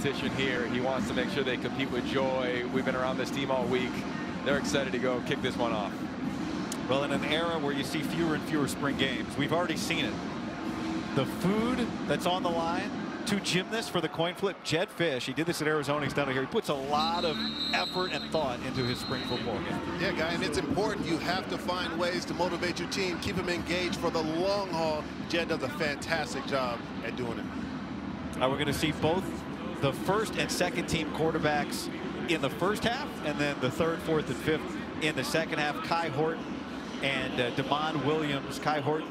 competition here. He wants to make sure they compete with joy. We've been around this team all week. They're excited to go kick this one off. Well, in an era where you see fewer and fewer spring games, we've already seen it. The food that's on the line, two gymnasts for the coin flip. Jedd Fish, he did this at Arizona, he's done it here. He puts a lot of effort and thought into his spring football game. Yeah, Guy, and it's important. You have to find ways to motivate your team, keep them engaged for the long haul. Jedd does a fantastic job at doing it. We're going to see both the first and second team quarterbacks in the first half, and then the third, fourth, and fifth in the second half. Kai Horton and Damon Williams. Kai Horton,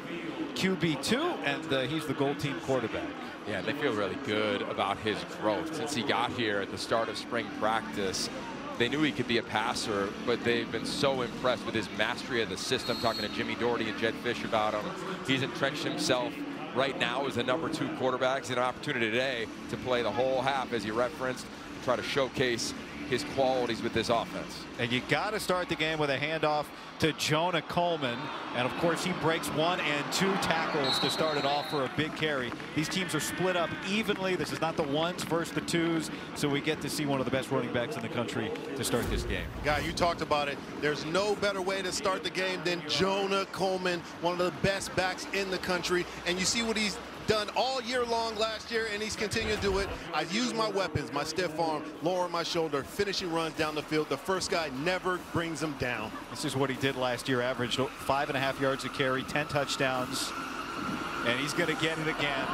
QB2, and he's the goal team quarterback. Yeah, they feel really good about his growth. Since he got here at the start of spring practice, they knew he could be a passer, but they've been so impressed with his mastery of the system. Talking to Jimmy Doherty and Jedd Fish about him. He's entrenched himself right now as the #2 quarterback. He's had an opportunity today to play the whole half, as you referenced, try to showcase his qualities with this offense. And you got to start the game with a handoff to Jonah Coleman. And of course, he breaks 1 and 2 tackles to start it off for a big carry. These teams are split up evenly. This is not the ones versus the twos. So we get to see one of the best running backs in the country to start this game. Guy, you talked about it. There's no better way to start the game than Jonah Coleman, one of the best backs in the country. And you see what he's done all year long last year, and he's continued to do it. I use my weapons, my stiff arm, lower my shoulder, finishing runs down the field. The first guy never brings him down. This is what he did last year, averaged 5.5 yards a carry, 10 touchdowns, and he's going to get it again.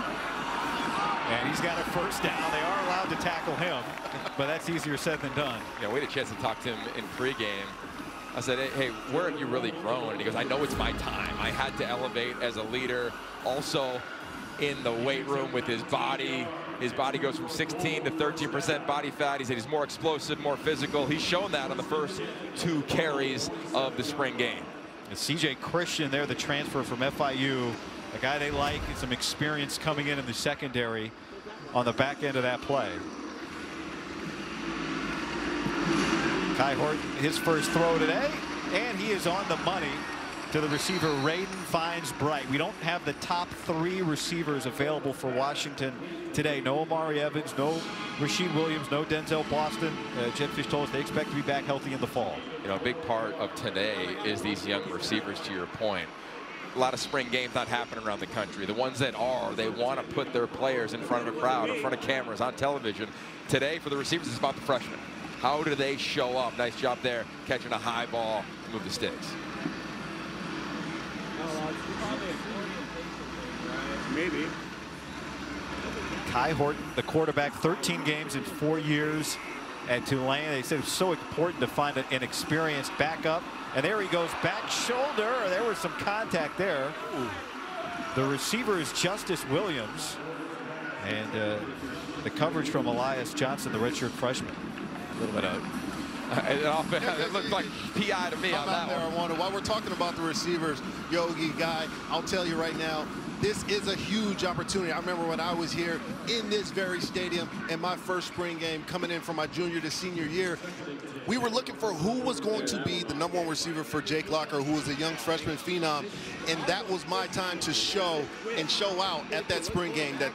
And he's got a first down. They are allowed to tackle him, but that's easier said than done. Yeah, we had a chance to talk to him in pregame. I said, hey, where have you really grown? And he goes, I know it's my time. I had to elevate as a leader. Also, in the weight room with his body. His body goes from 16 to 13% body fat. He said he's more explosive, more physical. He's shown that on the first 2 carries of the spring game. And CJ Christian there, the transfer from FIU, a guy they like, and some experience coming in the secondary on the back end of that play. Kai Horton, his first throw today, and he is on the money to the receiver, Raiden Fines-Bright. We don't have the top 3 receivers available for Washington today. No Amari Evans, no Rasheed Williams, no Denzel Boston. Jedd Fish told us they expect to be back healthy in the fall. You know, a big part of today is these young receivers, to your point. A lot of spring games not happening around the country. The ones that are, they want to put their players in front of a crowd, in front of cameras, on television. Today, for the receivers, it's about the freshmen. How do they show up? Nice job there, catching a high ball to move the sticks. Maybe. Kai Horton, the quarterback, 13 games in 4 years at Tulane. They said it's so important to find an experienced backup. And there he goes, back shoulder. There was some contact there. Ooh. The receiver is Justice Williams. And the coverage from Elias Johnson, the redshirt freshman. A little bit of it looked like PI to me on that one. I wonder, while we're talking about the receivers, Yogi, Guy, I'll tell you right now, this is a huge opportunity. I remember when I was here in this very stadium in my first spring game, coming in from my junior to senior year, we were looking for who was going to be the #1 receiver for Jake Locker, who was a young freshman phenom, and that was my time to show out at that spring game that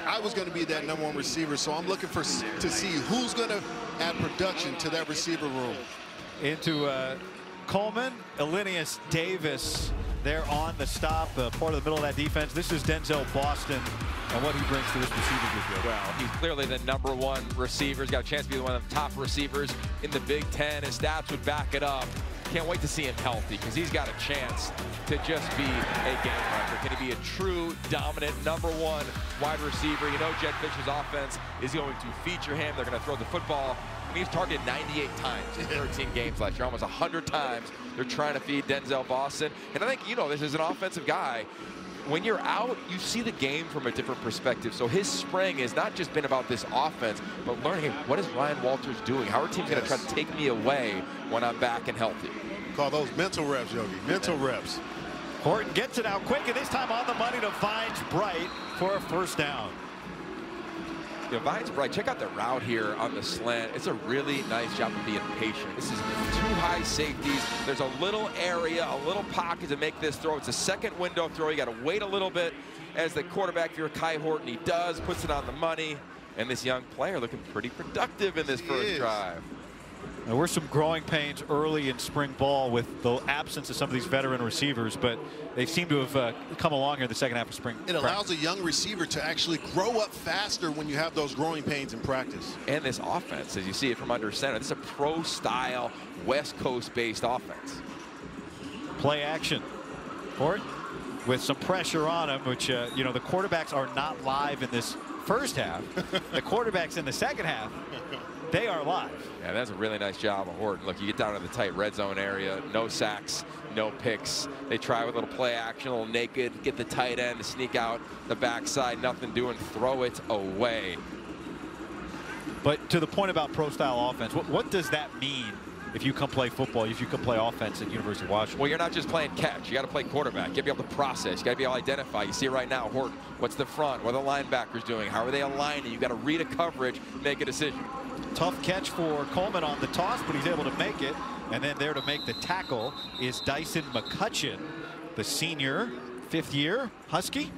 I was going to be that #1 receiver. So I'm looking to see who's going to add production to that receiver room. Into Coleman, Elinius Davis there on the stop, part of the middle of that defense. This is Denzel Boston and what he brings to this receiver group. Well, he's clearly the #1 receiver. He's got a chance to be one of the top receivers in the Big Ten. His stats would back it up. Can't wait to see him healthy because he's got a chance to just be a game breaker. Can he be a true dominant #1 wide receiver? You know, Jedd Fish's offense is going to feature him. They're going to throw the football. I mean, he's targeted 98 times in 13 games last year, almost 100 times. They're trying to feed Denzel Boston. And I think, you know, this is an offensive guy. When you're out, you see the game from a different perspective. So his spring has not just been about this offense, but learning, what is Ryan Walters doing? How are teams going to try to take me away when I'm back and healthy? Call those mental reps, Yogi. Mental reps. Horton gets it out quick, and this time on the money to Fines-Bright for a first down. You know, Fines-Bright, check out the route here on the slant. It's a really nice job of being patient. This is 2 high safeties. There's a little area, a little pocket to make this throw. It's a second window throw. You got to wait a little bit as the quarterback, if you're Kai Horton, he does, puts it on the money. And this young player looking pretty productive in this first drive. There were some growing pains early in spring ball with the absence of some of these veteran receivers, but they seem to have come along here in the second half of spring. It allows a young receiver to actually grow up faster when you have those growing pains in practice. And this offense, as you see it from under center, this is a pro-style, West Coast-based offense. Play action. Hort with some pressure on him, which, you know, the quarterbacks are not live in this first half. The quarterbacks in the second half, they are live. Yeah, that's a really nice job of Horton. Look, you get down to the tight red zone area, no sacks, no picks. They try with a little play action, a little naked, get the tight end to sneak out the backside, nothing doing, throw it away. But to the point about pro-style offense, what does that mean if you come play football, if you come play offense at University of Washington? Well, you're not just playing catch. You got to play quarterback. You got to be able to process. You got to be able to identify. You see it right now, Horton. What's the front? What are the linebackers doing? How are they aligning? You got to read a coverage, make a decision. Tough catch for Coleman on the toss, but he's able to make it. And then there to make the tackle is Dyson McCutcheon, the senior, fifth-year Husky.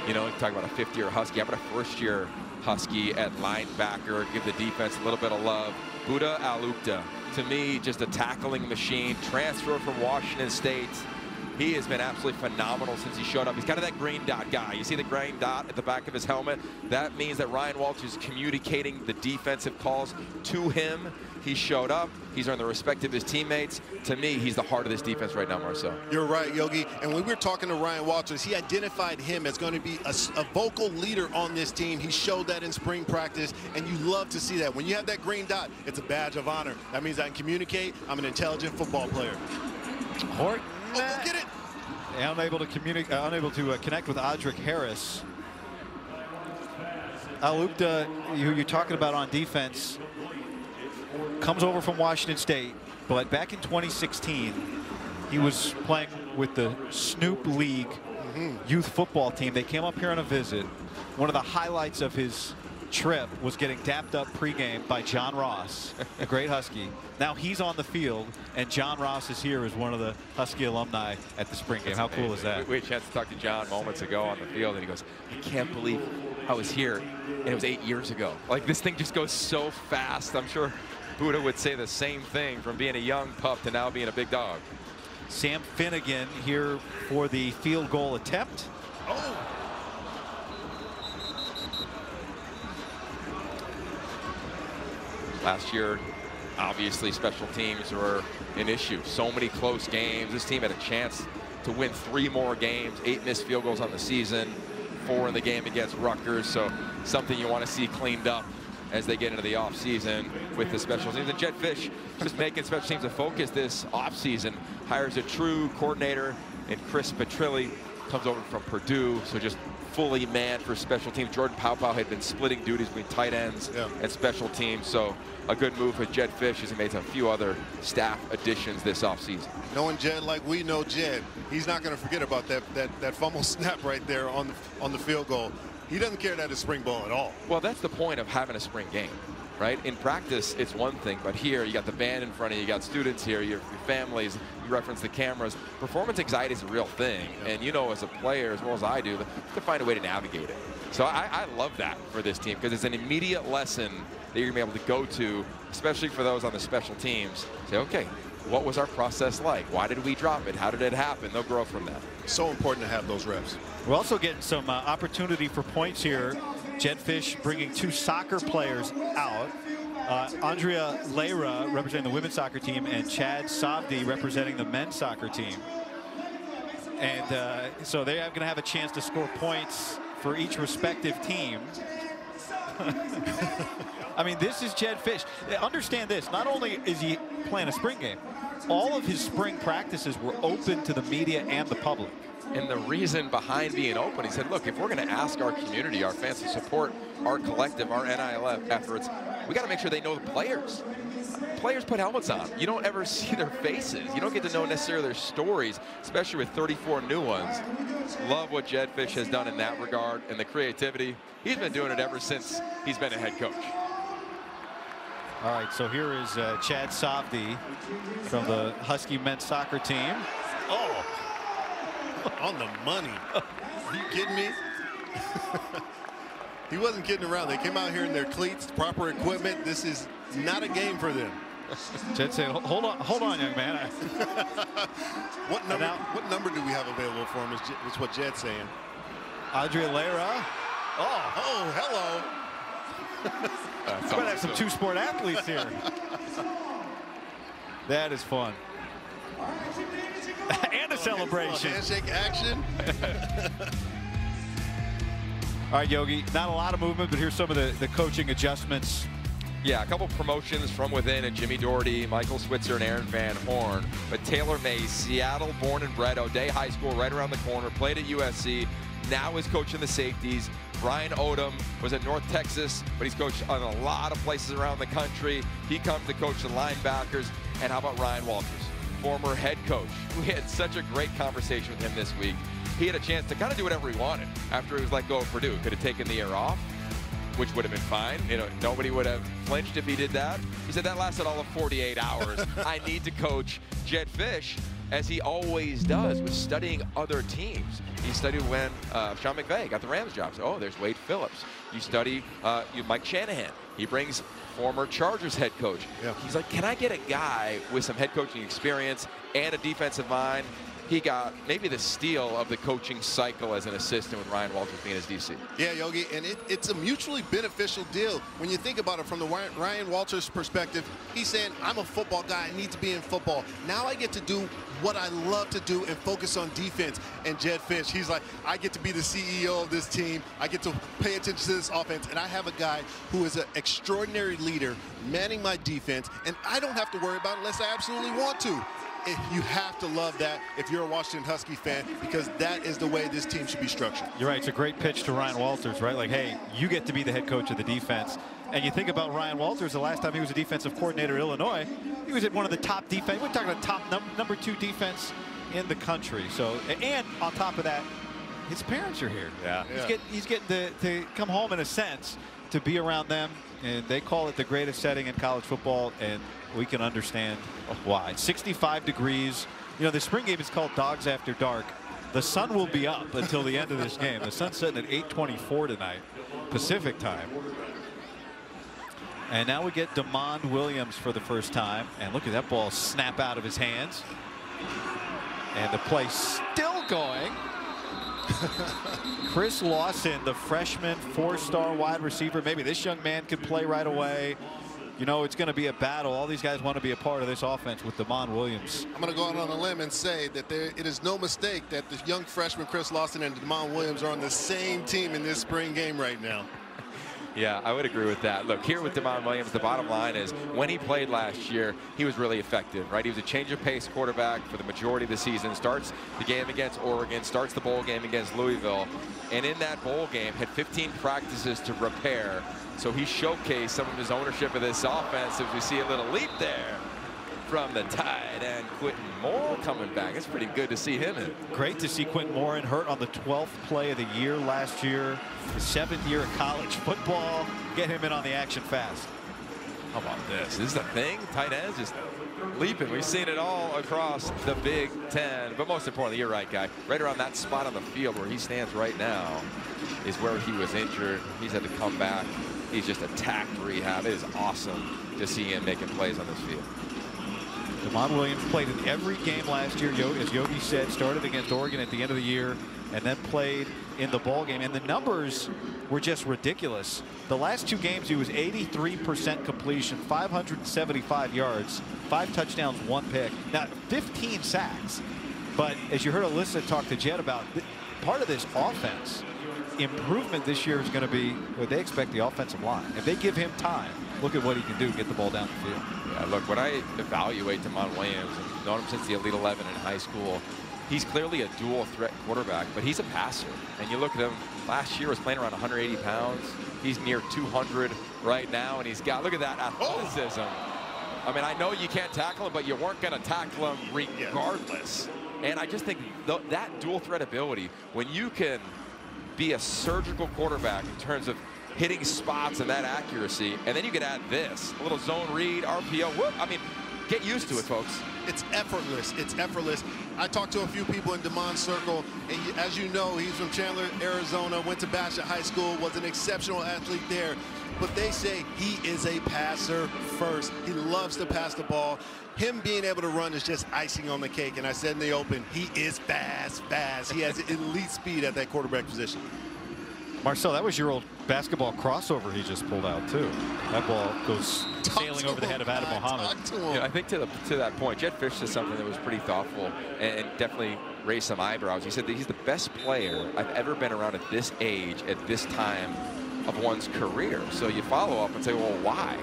You know, talk about a fifth-year Husky. How about a first-year Husky at linebacker? Give the defense a little bit of love. Buda Alukta, to me, just a tackling machine. Transfer from Washington State. He has been absolutely phenomenal since he showed up. He's kind of that green dot guy. You see the green dot at the back of his helmet? That means that Ryan Walters is communicating the defensive calls to him. He showed up. He's earned the respect of his teammates. To me, he's the heart of this defense right now, Marcel. You're right, Yogi. And when we were talking to Ryan Walters, he identified him as going to be a vocal leader on this team. He showed that in spring practice, and you love to see that. When you have that green dot, it's a badge of honor. That means I can communicate. I'm an intelligent football player. Horton. Oh, go get it. Unable to communicate, unable to connect with Audric Harris. Alukta, who you're talking about on defense, comes over from Washington State, but back in 2016, he was playing with the Snoop League youth football team. They came up here on a visit. One of the highlights of his trip was getting dapped up pregame by John Ross, a great Husky. Now he's on the field, and John Ross is here as one of the Husky alumni at the spring game. How cool is that? We had a chance to talk to John moments ago on the field, and he goes, I can't believe I was here, and it was 8 years ago. Like, this thing just goes so fast. I'm sure Buda would say the same thing, from being a young pup to now being a big dog. Sam Finnegan here for the field goal attempt. Oh. Last year, obviously, special teams were an issue. So many close games. This team had a chance to win 3 more games. 8 missed field goals on the season, 4 in the game against Rutgers. So something you want to see cleaned up as they get into the offseason with the special teams. And Jed Fish just making special teams a focus this offseason. Hires a true coordinator in Chris Petrilli. Comes over from Purdue, so just fully manned for special teams. Jordan Paopao had been splitting duties between tight ends and special teams, so a good move with Jed Fish as he made a few other staff additions this offseason. Knowing Jed like we know Jed, he's not going to forget about that fumble snap right there on the field goal. He doesn't care that it's spring ball at all. Well, that's the point of having a spring game, right? In practice, it's one thing, but here you got the band in front of you, you got students here, your families, you reference the cameras. Performance anxiety is a real thing, and you know, as a player, as well as I do, to find a way to navigate it. So I love that for this team, because it's an immediate lesson that you're going to be able to go to, especially for those on the special teams. Say, okay, what was our process like? Why did we drop it? How did it happen? They'll grow from that. So important to have those reps. We're also getting some opportunity for points here. Jed Fish bringing 2 soccer players out. Andrea Leyra representing the women's soccer team, and Chad Savdi representing the men's soccer team. And so they're going to have a chance to score points for each respective team. I mean, this is Jed Fish. Understand this, not only is he playing a spring game, all of his spring practices were open to the media and the public. And the reason behind being open, he said, look, if we're going to ask our community, our fans, to support our collective, our NIL efforts, we got to make sure they know the players. Players put helmets on. You don't ever see their faces. You don't get to know necessarily their stories, especially with 34 new ones. Love what Jed Fish has done in that regard, and the creativity. He's been doing it ever since he's been a head coach. All right, so here is Chad Savdi from the Husky men's soccer team. Oh, on the money. Are you kidding me? He wasn't kidding around. They came out here in their cleats, proper equipment. This is not a game for them. Jed saying, hold on, young man. What number do we have available for him is what Jed's saying. Adria Lera. Oh, hello. We're going to have some two-sport athletes here. That is fun. And a celebration. Handshake action. All right, Yogi, not a lot of movement, but here's some of the coaching adjustments. Yeah, a couple promotions from within, and Jimmy Doherty, Michael Switzer, and Aaron Van Horn. But Taylor Mays, Seattle born and bred, O'Day High School right around the corner, played at USC, now is coaching the safeties. Brian Odom was at North Texas, but he's coached on a lot of places around the country. He comes to coach the linebackers. And how about Ryan Walters, former head coach? We had such a great conversation with him this week. He had a chance to kind of do whatever he wanted after he was let go of Purdue. Could have taken the year off, which would have been fine. You know, nobody would have flinched if he did that. He said that lasted all of 48 hours. I need to coach Jedd Fisch, as he always does, with studying other teams. He studied when Sean McVay got the Rams job. So, oh, there's Wade Phillips. You study Mike Shanahan. He brings former Chargers head coach. Yeah. He's like, can I get a guy with some head coaching experience and a defensive mind? He got maybe the steal of the coaching cycle as an assistant with Ryan Walters being his DC. Yeah, Yogi, and it's a mutually beneficial deal. When you think about it from the Ryan Walters perspective, he's saying, I'm a football guy, I need to be in football. Now I get to do what I love to do and focus on defense. And Jedd Fisch, he's like, I get to be the CEO of this team. I get to pay attention to this offense, and I have a guy who is an extraordinary leader manning my defense, and I don't have to worry about it unless I absolutely want to. You have to love that if you're a Washington Husky fan, because that is the way this team should be structured. You're right. It's a great pitch to Ryan Walters, right? Like, hey, you get to be the head coach of the defense. And you think about Ryan Walters, the last time he was a defensive coordinator at Illinois, he was at one of the top defense. We're talking about top number 2 defense in the country. So, and on top of that, his parents are here. Yeah. He's getting to come home in a sense, to be around them. And they call it the greatest setting in college football, and we can understand why. 65 degrees. You know, the spring game is called Dogs After Dark. The sun will be up until the end of this game. The sun's setting at 8:24 tonight, Pacific time. And now we get DeMond Williams for the first time. And look at that ball snap out of his hands. And the play still going. Chris Lawson, the freshman 4-star wide receiver. Maybe this young man could play right away. You know, it's going to be a battle. All these guys want to be a part of this offense with DeMond Williams. I'm going to go out on a limb and say that it is no mistake that the young freshman Chris Lawson and DeMond Williams are on the same team in this spring game right now. Yeah, I would agree with that. Look, here with DeMond Williams, the bottom line is when he played last year, he was really effective, right? He was a change of pace quarterback for the majority of the season. Starts the game against Oregon, starts the bowl game against Louisville, and in that bowl game had 15 practices to prepare. So he showcased some of his ownership of this offense as we see a little leap there from the tight end, Quentin Moore coming back. It's pretty good to see him in. Great to see Quentin Moore in, hurt on the 12th play of the year last year. His 7th year of college football. Get him in on the action fast. How about this? This is the thing. Tight ends just leaping. We've seen it all across the Big Ten. But most importantly, you're right, Guy. Right around that spot on the field where he stands right now is where he was injured. He's had to come back. He's just attacked rehab. It is awesome to see him making plays on this field. DeMond Williams played in every game last year, as Yogi said, started against Oregon at the end of the year and then played in the ball game. And the numbers were just ridiculous. The last 2 games, he was 83% completion, 575 yards, 5 touchdowns, 1 pick. Now, 15 sacks. But as you heard Alyssa talk to Jed about, part of this offense improvement this year is going to be what they expect the offensive line. If they give him time, look at what he can do, get the ball down the field. Yeah, look, when I evaluate DeMond Williams, and known him since the Elite 11 in high school, he's clearly a dual threat quarterback, but he's a passer. And you look at him, last year was playing around 180 pounds. He's near 200 right now, and he's got, look at that athleticism. I mean, I know you can't tackle him, but you weren't going to tackle him regardless. And I just think that dual threat ability, when you can be a surgical quarterback in terms of hitting spots and that accuracy, and then you could add this, a little zone read, RPO, whoop. I mean, Get used to it, folks. It's effortless. It's effortless. I talked to a few people in DeMond's circle, and as you know, he's from Chandler, Arizona, went to Bastrop High School, was an exceptional athlete there. But they say he is a passer first. He loves to pass the ball. Him being able to run is just icing on the cake. And I said in the open, he is fast. He has elite speed at that quarterback position. Marcel, that was your old basketball crossover he just pulled out, too. That ball goes sailing over the head of Adam Muhammad. Yeah, I think to that point, Jed Fish said something that was pretty thoughtful and definitely raised some eyebrows. He said that he's the best player I've ever been around at this age, at this time of one's career. So you follow up and say, well, why?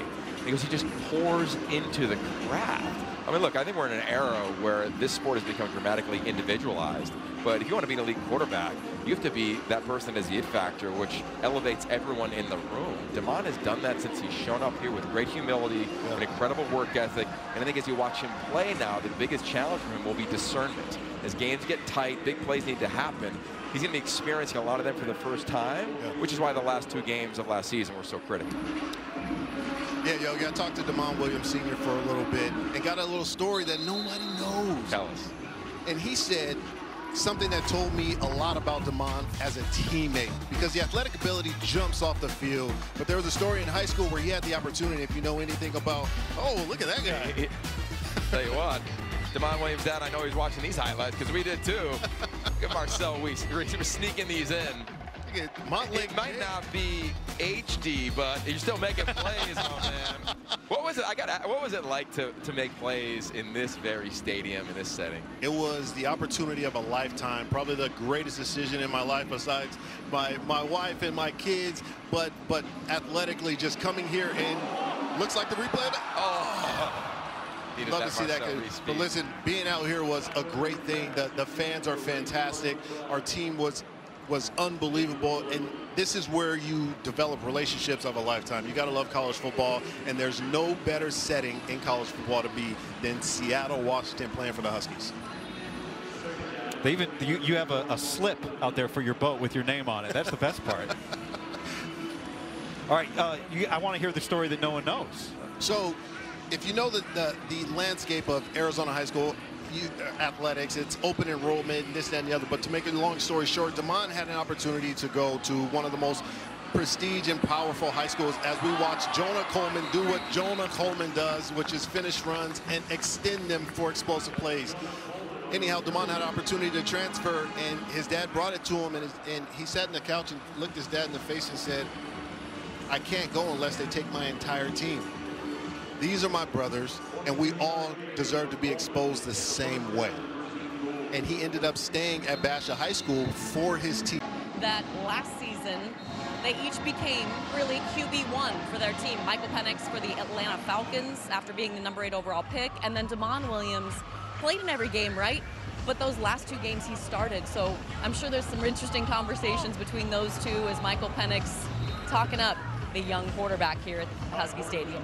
Because he just pours into the craft. I mean, look, I think we're in an era where this sport has become dramatically individualized. But if you want to be an elite quarterback, you have to be that person that has the it factor, which elevates everyone in the room. DeMond has done that since he's shown up here with great humility, an incredible work ethic. And I think as you watch him play now, the biggest challenge for him will be discernment. As games get tight, big plays need to happen. He's going to be experiencing a lot of them for the first time, which is why the last 2 games of last season were so critical. Yeah, yo, got to talk to DeMond Williams Sr. for a little bit and got a little story that nobody knows. Tell us. And he said something that told me a lot about DeMond as a teammate, because the athletic ability jumps off the field. But there was a story in high school where he had the opportunity, if you know anything about, oh, look at that guy. Tell you what, DeMond Williams' dad, I know he's watching these highlights because we did too. Look at Marcel Weiss. We're sneaking these in. It might not be HD, but you're still making plays, my man. What was it? What was it like to make plays in this very stadium, in this setting? It was the opportunity of a lifetime. Probably the greatest decision in my life, besides my wife and my kids. But athletically, just coming here and looks like the replay. Love to see that. But listen, being out here was a great thing. The fans are fantastic. Our team was unbelievable, and this is where you develop relationships of a lifetime. You got to love college football, and there's no better setting in college football to be than Seattle, Washington, playing for the Huskies. They even you have a slip out there for your boat with your name on it. That's the best part. All right, I want to hear the story that no one knows. So, if you know the landscape of Arizona high school athletics, it's open enrollment, this, that, and the other. But to make a long story short, DeMond had an opportunity to go to one of the most prestige and powerful high schools as we watch Jonah Coleman do what Jonah Coleman does, which is finish runs and extend them for explosive plays. Anyhow, DeMond had an opportunity to transfer, and his dad brought it to him, and he sat on the couch and looked his dad in the face and said, I can't go unless they take my entire team. These are my brothers, and we all deserve to be exposed the same way. And he ended up staying at Bastrop High School for his team. That last season, they each became really QB1 for their team. Michael Penix for the Atlanta Falcons after being the #8 overall pick, and then DeMond Williams played in every game, right? But those last 2 games he started, so I'm sure there's some interesting conversations between those two as Michael Penix talking up the young quarterback here at Husky Stadium.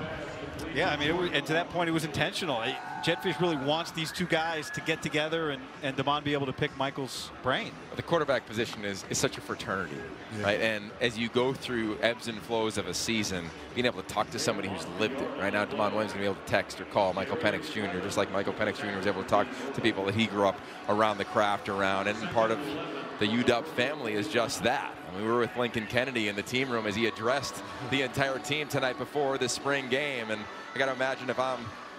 Yeah, I mean, and to that point, it was intentional. Jed Fish really wants these 2 guys to get together and DeMond be able to pick Michael's brain. The quarterback position is such a fraternity, right? And as you go through ebbs and flows of a season, being able to talk to somebody who's lived it. Right now, DeMond Williams is going to be able to text or call Michael Penix Jr., just like Michael Penix Jr. was able to talk to people that he grew up around the craft around. And part of the UW family is just that. I mean, we were with Lincoln Kennedy in the team room as he addressed the entire team tonight before the spring game. And I got to imagine if I'm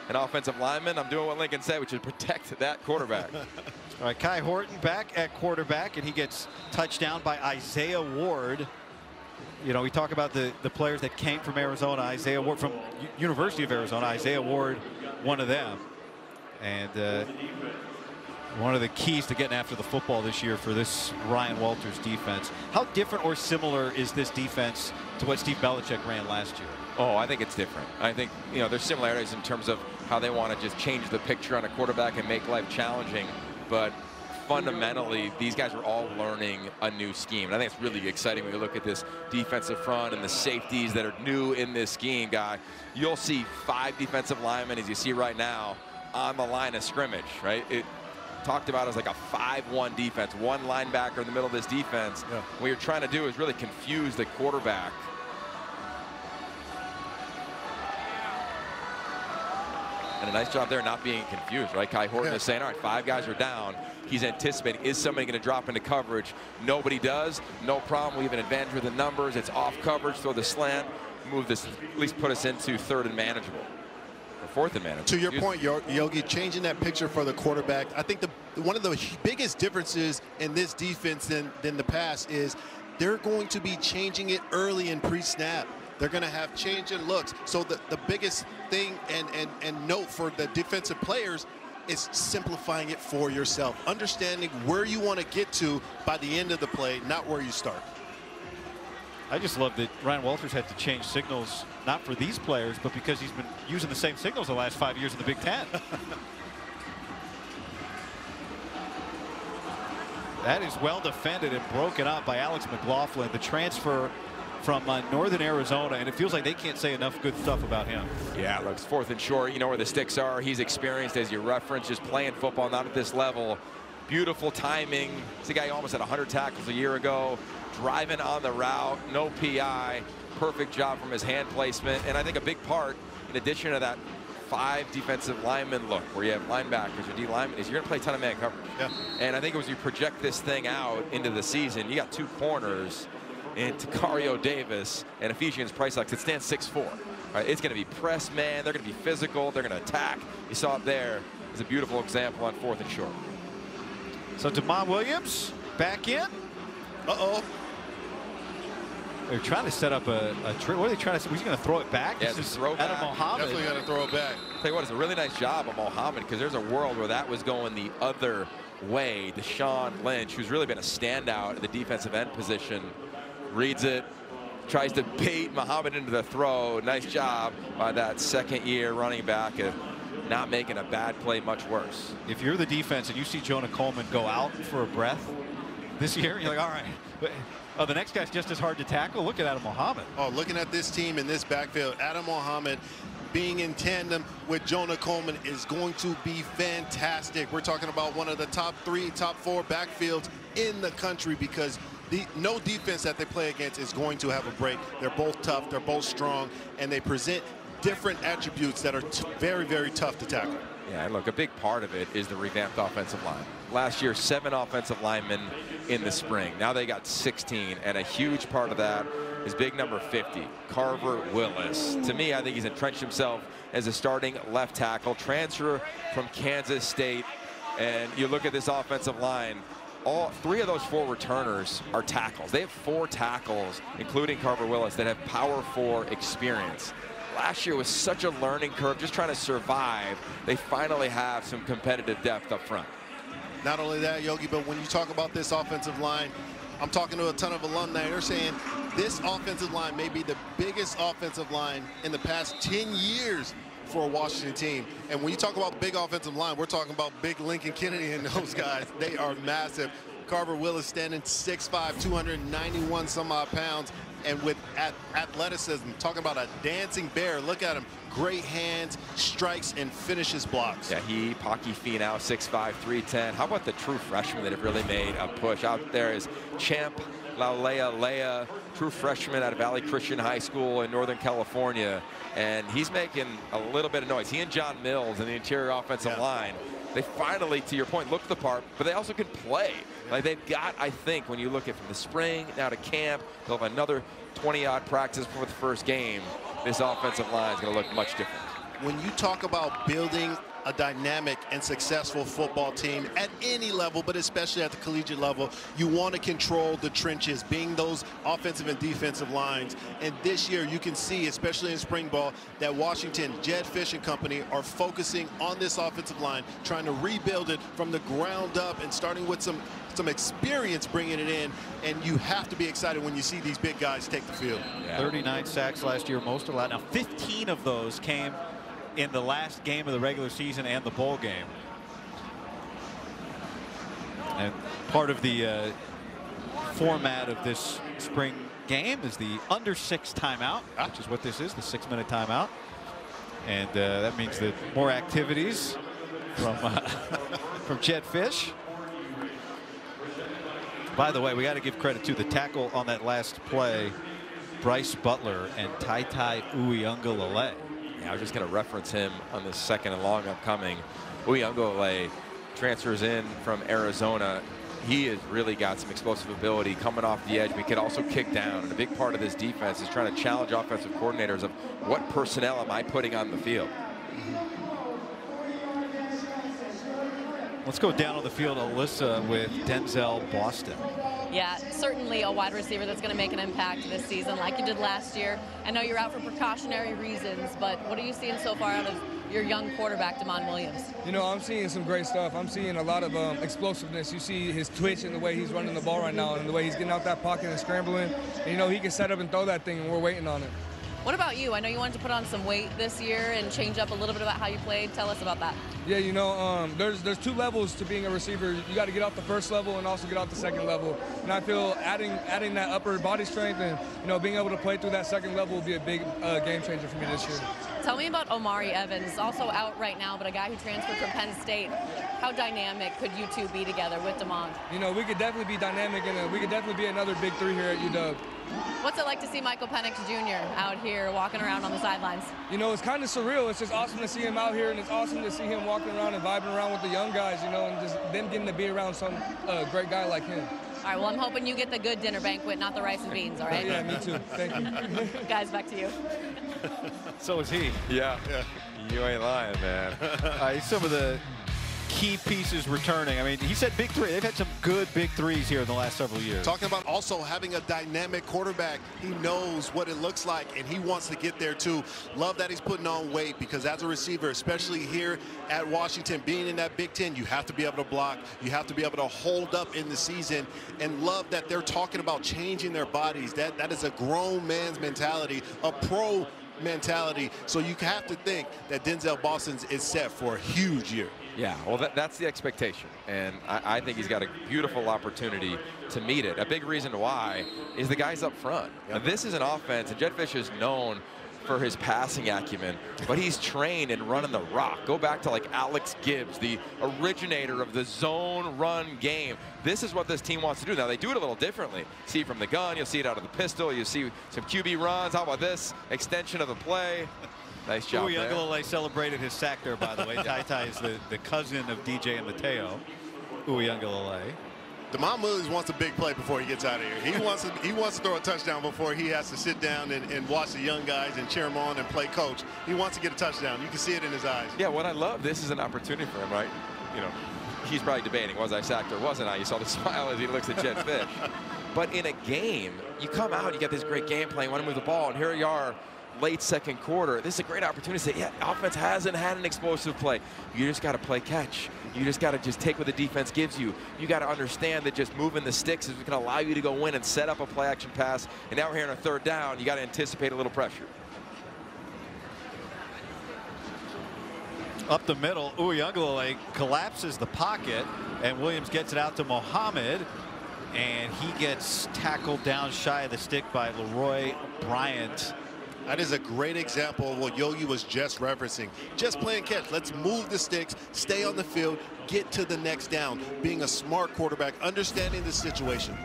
an offensive lineman, I'm doing what Lincoln said, which is protect that quarterback. All right, Kai Horton back at quarterback, and he gets touched down by Isaiah Ward. You know, we talk about the players that came from Arizona. Isaiah Ward from University of Arizona. Isaiah Ward, one of them. And one of the keys to getting after the football this year for this Ryan Walters defense. How different or similar is this defense to what Steve Belichick ran last year? Oh, I think it's different. I think, you know, there's similarities in terms of how they want to just change the picture on a quarterback and make life challenging. But fundamentally, these guys are all learning a new scheme. And I think it's really exciting when you look at this defensive front and the safeties that are new in this scheme, guy. You'll see 5 defensive linemen, as you see right now, on the line of scrimmage, right? It talked about as like a 5-1 defense, 1 linebacker in the middle of this defense. Yeah. What you're trying to do is really confuse the quarterback. And a nice job there not being confused, right? Kai Horton is saying, all right, 5 guys are down. He's anticipating, is somebody going to drop into coverage? Nobody does. No problem. We have an advantage with the numbers. It's off coverage, throw the slant, move this, at least put us into 3rd and manageable. Or 4th and manageable. To your point, Yogi, changing that picture for the quarterback, I think one of the biggest differences in this defense than the past is they're going to be changing it early in pre-snap. They're going to have change in looks. So the biggest thing and note for the defensive players is simplifying it for yourself, understanding where you want to get to by the end of the play, not where you start. I just love that Ryan Walters had to change signals, not for these players, but because he's been using the same signals the last 5 years in the Big Ten. That is well defended and broken up by Alex McLaughlin, the transfer from Northern Arizona, and it feels like they can't say enough good stuff about him. Yeah, it looks 4th and short. You know where the sticks are. He's experienced, as you referenced, just playing football, not at this level. Beautiful timing. He's a guy who almost had 100 tackles a year ago. Driving on the route, no PI. Perfect job from his hand placement. And I think a big part, in addition to that 5 defensive lineman look, where you have linebackers or D linemen, is you're going to play a ton of man coverage. Yeah. And I think as you project this thing out into the season, you got 2 corners in Takario Davis and Ephesians Price-Lux that stands 6'4". Right, it's going to be press man. They're going to be physical. They're going to attack. You saw it there. It's a beautiful example on 4th and short. So Damon Williams back in. Uh-oh. They're trying to set up a trick. What are they trying to? He's going to throw it back. Yeah, this is throw back. Adam Mohammed. Definitely got to throw it back. Tell you what, it's a really nice job of Mohammed, because there's a world where that was going the other way. Deshaun Lynch, who's really been a standout at the defensive end position, reads it, tries to bait Mohammed into the throw. Nice job by that 2nd-year running back of not making a bad play much worse. If you're the defense and you see Jonah Coleman go out for a breath this year, you're like, all right. Oh, the next guy's just as hard to tackle. Look at Adam Mohammed. Oh, looking at this team in this backfield, Adam Mohammed being in tandem with Jonah Coleman is going to be fantastic. We're talking about one of the top 3, top 4 backfields in the country, because no defense that they play against is going to have a break. They're both tough, they're both strong, and they present different attributes that are very, very tough to tackle. Yeah, and look, a big part of it is the revamped offensive line. Last year, 7 offensive linemen in the spring. Now they got 16, and a huge part of that is big number 50, Carver Willis. To me, I think he's entrenched himself as a starting left tackle, transfer from Kansas State. And you look at this offensive line, all 3 of those 4 returners are tackles. They have 4 tackles, including Carver Willis, that have Power 4 experience. Last year was such a learning curve, just trying to survive. They finally have some competitive depth up front. Not only that, Yogi, but when you talk about this offensive line, I'm talking to a ton of alumni. They're saying this offensive line may be the biggest offensive line in the past 10 years for a Washington team. And when you talk about big offensive line, we're talking about big Lincoln Kennedy and those guys. They are massive. Carver Willis standing 6'5", 291 some odd pounds, and with athleticism, talking about a dancing bear. Look at him. Great hands, strikes, and finishes blocks. Yeah, Pocky Finau, 6'5", 310. How about the true freshmen that have really made a push? Out there is Champ Laulea, true freshman out of Valley Christian High School in Northern California. And he's making a little bit of noise. He and John Mills in the interior offensive line. They finally, to your point, look the part, but they also can play. Like they've got, I think, when you look at from the spring now to camp, they'll have another 20-odd practice before the first game. This offensive line is going to look much different. When you talk about building a dynamic and successful football team at any level, but especially at the collegiate level, you want to control the trenches, being those offensive and defensive lines. And this year you can see, especially in spring ball, that Washington, Jed Fish and company are focusing on this offensive line, trying to rebuild it from the ground up and starting with some experience bringing it in. And you have to be excited when you see these big guys take the field. Yeah. 39 sacks last year, most allowed. Now 15 of those came in the last game of the regular season and the bowl game. And part of the format of this spring game is the under 6 timeout, which is what this is, the 6-minute timeout. And that means that more activities from from Jed Fish. By the way, we got to give credit to the tackle on that last play, Bryce Butler and Tai Uiagalelei. Yeah, I was just going to reference him on this second and long upcoming. Uyunglele transfers in from Arizona. He has really got some explosive ability coming off the edge, but he can also kick down. And a big part of this defense is trying to challenge offensive coordinators of what personnel am I putting on the field. Let's go down on the field, Alyssa, with Denzel Boston. Yeah, certainly a wide receiver that's going to make an impact this season like you did last year. I know you're out for precautionary reasons, but what are you seeing so far out of your young quarterback, Damon Williams? You know, I'm seeing some great stuff. I'm seeing a lot of explosiveness. You see his twitch and the way he's running the ball right now and the way he's getting out that pocket and scrambling. And, you know, he can set up and throw that thing, and we're waiting on it. What about you? I know you wanted to put on some weight this year and change up a little bit about how you played. Tell us about that. Yeah, you know, there's two levels to being a receiver. You got to get off the first level and also get off the second level. And I feel adding that upper body strength and, you know, being able to play through that second level will be a big game changer for me this year. Tell me about Omari Evans, also out right now, but a guy who transferred from Penn State. How dynamic could you two be together with Damon? You know, we could definitely be dynamic, and we could definitely be another big three here at UW. What's it like to see Michael Penix Jr. out here walking around on the sidelines? You know, it's kind of surreal. It's just awesome to see him out here, and it's awesome to see him walking around and vibing around with the young guys, you know, and just them getting to be around some great guy like him. All right, well, I'm hoping you get the good dinner banquet, not the rice and beans, all right? Yeah, me too. Thank you. Guys, back to you. So is he. Yeah. You ain't lying, man. Some of the key pieces returning. I mean, he said big three. They've had some good big threes here in the last several years. Talking about also having a dynamic quarterback. He knows what it looks like, and he wants to get there too. Love that he's putting on weight, because as a receiver, especially here at Washington, being in that Big Ten, you have to be able to block. You have to be able to hold up in the season, and love that they're talking about changing their bodies. That is a grown man's mentality, a pro mentality. So you have to think that Denzel Boston is set for a huge year. Yeah, well, that's the expectation, and I think he's got a beautiful opportunity to meet it. A big reason why is the guys up front. Now, this is an offense, and Jedd Fisch is known for his passing acumen, but he's trained in running the rock. Go back to like Alex Gibbs, the originator of the zone run game. This is what this team wants to do. Now, they do it a little differently. See from the gun, you'll see it out of the pistol, you see some QB runs. How about this? Extension of the play. Nice job there. Uyunglele celebrated his sack there, by the way. Tai is the cousin of DJ and Mateo. Uyunglele. Damon Williams wants a big play before he gets out of here. He wants to throw a touchdown before he has to sit down and watch the young guys and cheer them on and play coach. He wants to get a touchdown. You can see it in his eyes. Yeah, what I love, this is an opportunity for him, right? You know, he's probably debating, was I sacked or wasn't I? You saw the smile as he looks at Jedd Fisch. But in a game, you come out, you got this great game plan, you want to move the ball, and here you are, late second quarter. This is a great opportunity to say, yeah, offense hasn't had an explosive play. You just got to play catch. You just got to just take what the defense gives you. You got to understand that just moving the sticks is going to allow you to go in and set up a play action pass. And now we're here on a third down. You got to anticipate a little pressure. Up the middle, Uyunglele collapses the pocket, and Williams gets it out to Mohammed, and he gets tackled down shy of the stick by Leroy Bryant. That is a great example of what Yogi was just referencing. Just playing catch. Let's move the sticks, stay on the field, get to the next down. Being a smart quarterback, understanding the situation.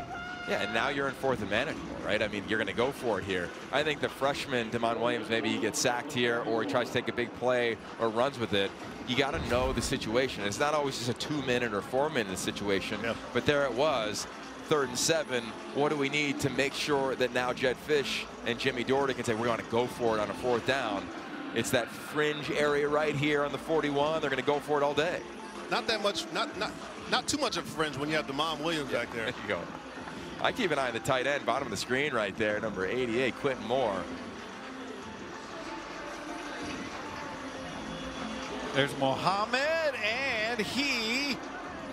Yeah, and now you're in fourth and manageable, right? I mean, you're going to go for it here. I think the freshman, Damon Williams, maybe he gets sacked here or he tries to take a big play or runs with it. You got to know the situation. It's not always just a 2-minute or 4-minute situation, but there it was. 3rd and 7. What do we need to make sure that now Jedd Fisch and Jimmy Doherty can say we're going to go for it on a 4th down? It's that fringe area right here on the 41. They're going to go for it all day. Not that much, not too much of a fringe when you have Damon Williams back there. There you go. I keep an eye on the tight end, bottom of the screen right there, number 88, Quentin Moore. There's Mohammed, and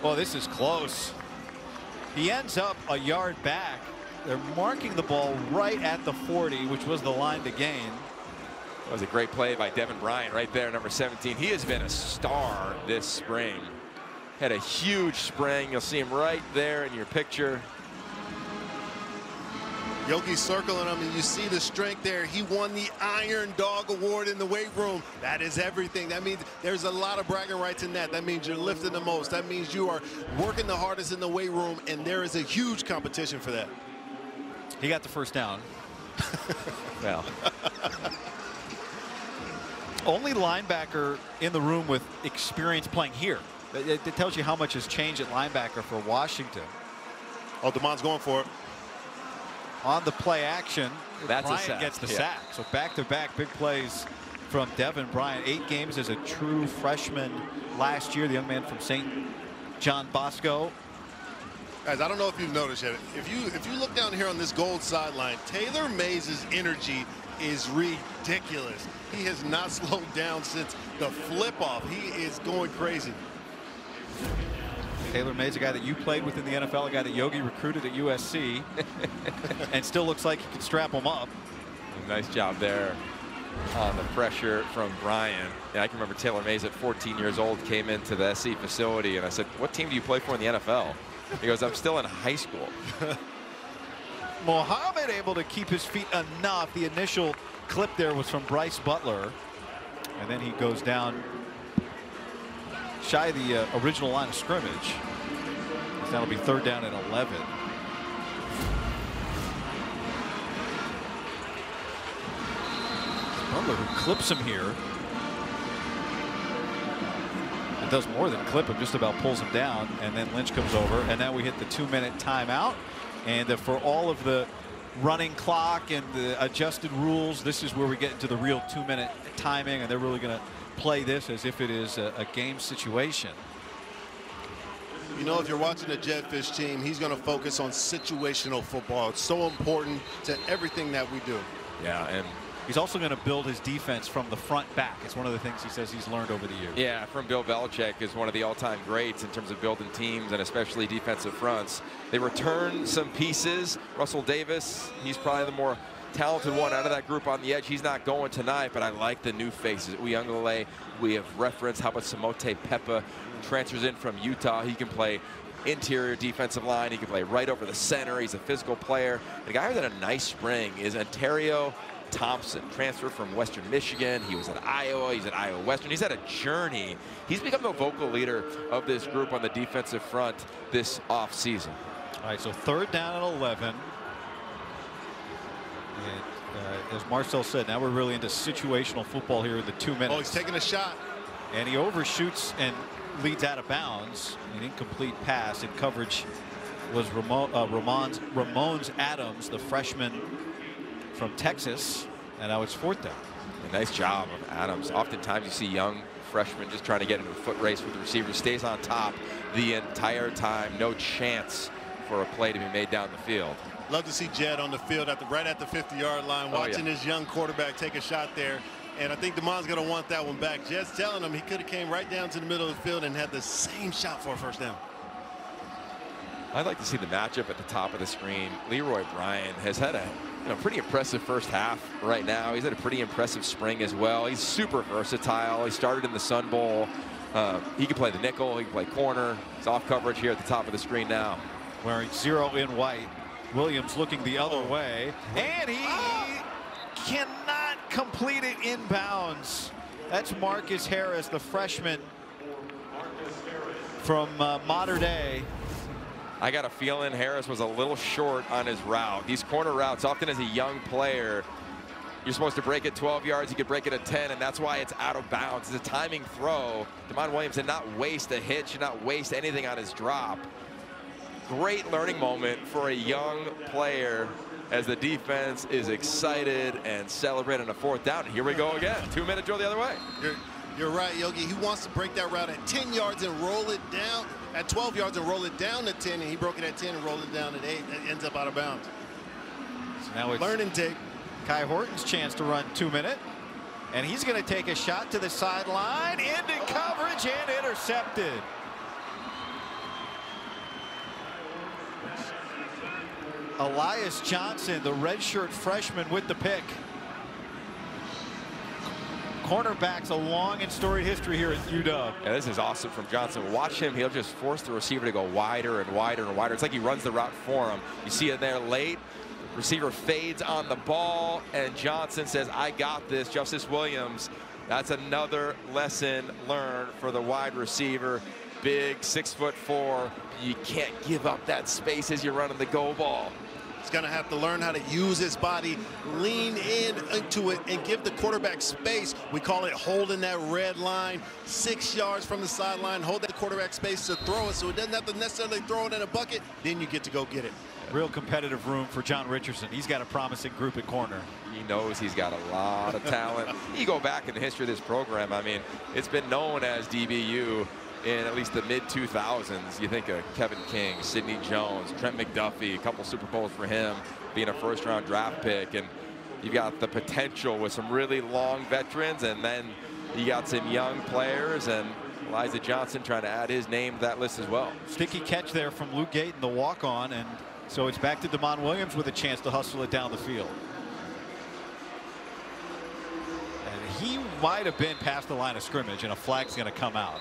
well, this is close. He ends up a yard back. They're marking the ball right at the 40, which was the line to gain. That was a great play by Devin Bryant right there, number 17. He has been a star this spring. Had a huge spring. You'll see him right there in your picture. Yogi's circling him, and you see the strength there. He won the Iron Dog Award in the weight room. That is everything. That means there's a lot of bragging rights in that. That means you're lifting the most. That means you are working the hardest in the weight room, and there is a huge competition for that. He got the first down. Well. Only linebacker in the room with experience playing here. It tells you how much has changed at linebacker for Washington. Oh, DeMond's going for it. On the play action, That's a Bryant sack. gets the Yeah. sack. So back-to-back big plays from Devin Bryant. 8 games as a true freshman last year. The young man from St. John Bosco. Guys, I don't know if you've noticed yet. If you look down here on this gold sideline, Taylor Mays' energy is ridiculous. He has not slowed down since the flip-off. He is going crazy. Taylor Mays, a guy that you played with in the NFL, a guy that Yogi recruited at USC, and still looks like he can strap him up. Nice job there on the pressure from Brian. And I can remember Taylor Mays at 14 years old came into the SC facility, and I said, "What team do you play for in the NFL?" He goes, "I'm still in high school." Mohammed able to keep his feet enough. The initial clip there was from Bryce Butler, and then he goes down shy of the original line of scrimmage. So that'll be 3rd down and 11. Butler who clips him here. It does more than clip him, just about pulls him down, and then Lynch comes over, and now we hit the 2-minute timeout. And for all of the running clock and the adjusted rules, this is where we get into the real 2-minute timing, and they're really going to play this as if it is a game situation. You know, if you're watching the Jetfish team, he's going to focus on situational football. It's so important to everything that we do. Yeah, and he's also going to build his defense from the front back. It's one of the things he says he's learned over the years. yeah, from Bill Belichick is one of the all-time greats in terms of building teams and especially defensive fronts. They return some pieces. Russell Davis, he's probably the more talented one out of that group on the edge. He's not going tonight, but I like the new faces. Uyunglele, we have referenced. How about Samote Peppa, transfers in from Utah. He can play interior defensive line. He can play right over the center. He's a physical player. The guy who's had a nice spring is Ontario Thompson, transfer from Western Michigan. He was at Iowa. He's at Iowa Western. He's had a journey. He's become the vocal leader of this group on the defensive front this offseason. All right, so 3rd down and 11. And as Marcel said, now we're really into situational football here in the 2 minutes. Oh, he's taking a shot. And he overshoots and leads out of bounds. An incomplete pass in coverage was Ramones Adams, the freshman from Texas. And now it's 4th down. A nice job of Adams. Oftentimes you see young freshmen just trying to get into a foot race with the receiver. Stays on top the entire time. No chance for a play to be made down the field. Love to see Jed on the field right at the 50-yard line, watching his young quarterback take a shot there. And I think DeMond's going to want that one back. Jed's telling him he could have came right down to the middle of the field and had the same shot for a 1st down. I'd like to see the matchup at the top of the screen. Leroy Bryant has had a pretty impressive first half right now. He's had a pretty impressive spring as well. He's super versatile. He started in the Sun Bowl. He can play the nickel. He can play corner. He's off coverage here at the top of the screen now. Wearing 0 in white. Williams looking the other way. And he cannot complete it inbounds. That's Marcus Harris, the freshman from Mater Dei. I got a feeling Harris was a little short on his route. These corner routes, often as a young player, you're supposed to break it 12 yards. You could break it at 10, and that's why it's out of bounds. It's a timing throw. DeMond Williams did not waste a hit, should not waste anything on his drop. Great learning moment for a young player as the defense is excited and celebrating a 4th down. And here we go again. 2-minute drill the other way. You're right, Yogi. He wants to break that route at 10 yards and roll it down at 12 yards and roll it down to 10, and he broke it at 10 and rolled it down at 8. It ends up out of bounds. So now it's learning tape. Kai Horton's chance to run 2-minute, and he's going to take a shot to the sideline, into coverage and intercepted. Elias Johnson, the redshirt freshman, with the pick. Cornerbacks, a long and storied history here at UW. Yeah, this is awesome from Johnson. Watch him. He'll just force the receiver to go wider and wider and wider. It's like he runs the route for him. You see it there late. Receiver fades on the ball, and Johnson says, "I got this." Justice Williams, that's another lesson learned for the wide receiver. Big, 6'4". You can't give up that space as you're running the go ball. He's going to have to learn how to use his body, lean into it, and give the quarterback space. We call it holding that red line, 6 yards from the sideline, hold that quarterback space to throw it so it doesn't have to necessarily throw it in a bucket. Then you get to go get it. Real competitive room for John Richardson. He's got a promising group at corner. He knows he's got a lot of talent. You go back in the history of this program, I mean, it's been known as DBU in at least the mid-2000s. You think of Kevin King, Sidney Jones, Trent McDuffie, a couple Super Bowls for him, being a first-round draft pick. And you've got the potential with some really long veterans, and then you got some young players, and Elijah Johnson trying to add his name to that list as well. Sticky catch there from Luke Gayton, the walk-on, and so it's back to Damon Williams with a chance to hustle it down the field. And he might have been past the line of scrimmage, and a flag's going to come out.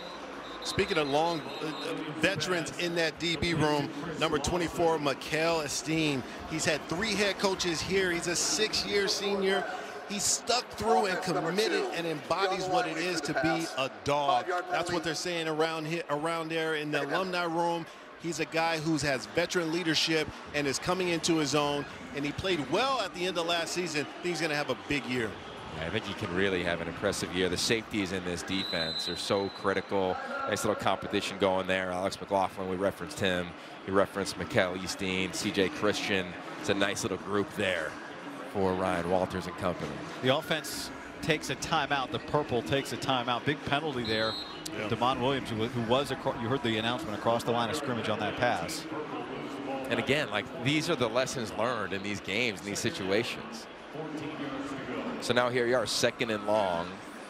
Speaking of long veterans in that DB room, number 24, Mikael Esteen. He's had 3 head coaches here. He's a 6-year senior. He's stuck through and committed and embodies what it is to be a dog. That's what they're saying around here, around there in the alumni room. He's a guy who has veteran leadership and is coming into his own. And he played well at the end of last season. I think he's going to have a big year. I think he can really have an impressive year. The safeties in this defense are so critical. Nice little competition going there. Alex McLaughlin, we referenced him. We referenced Mikael Esteen, CJ Christian. It's a nice little group there for Ryan Walters and company. The offense takes a timeout. The purple takes a timeout. Big penalty there. Yeah. Damon Williams, who was, you heard the announcement, across the line of scrimmage on that pass. And again, like, these are the lessons learned in these games, in these situations. So now here you are, 2nd and long.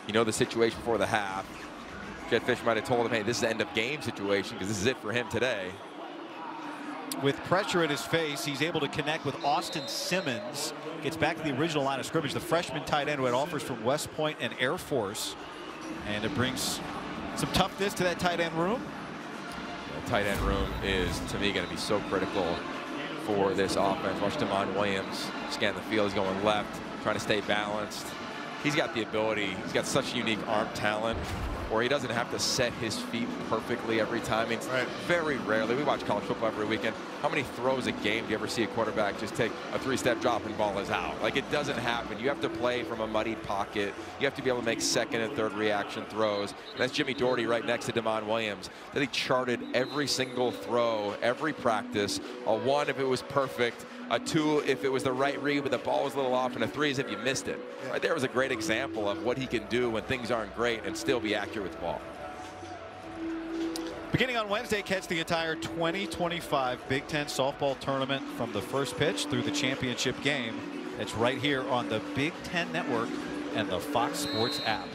You know the situation before the half. Jed Fish might have told him, hey, this is the end of game situation because this is it for him today. With pressure at his face, he's able to connect with Austin Simmons. Gets back to the original line of scrimmage. The freshman tight end who had offers from West Point and Air Force. And it brings some toughness to that tight end room. The tight end room is, to me, going to be so critical for this offense. Watch Damon Williams scan the field. He's going left, trying to stay balanced. He's got the ability. He's got such unique arm talent where he doesn't have to set his feet perfectly every time. I mean, very rarely. We watch college football every weekend. How many throws a game do you ever see a quarterback just take a 3-step drop and ball is out? Like, it doesn't happen. You have to play from a muddied pocket. You have to be able to make 2nd and 3rd reaction throws. And that's Jimmy Doherty right next to Damon Williams. That he charted every single throw, every practice. A 1 if it was perfect. A 2 if it was the right read, but the ball was a little off, and a 3 is if you missed it. Right there was a great example of what he can do when things aren't great and still be accurate with the ball. Beginning on Wednesday, catch the entire 2025 Big Ten softball tournament from the first pitch through the championship game. It's right here on the Big Ten Network and the Fox Sports app.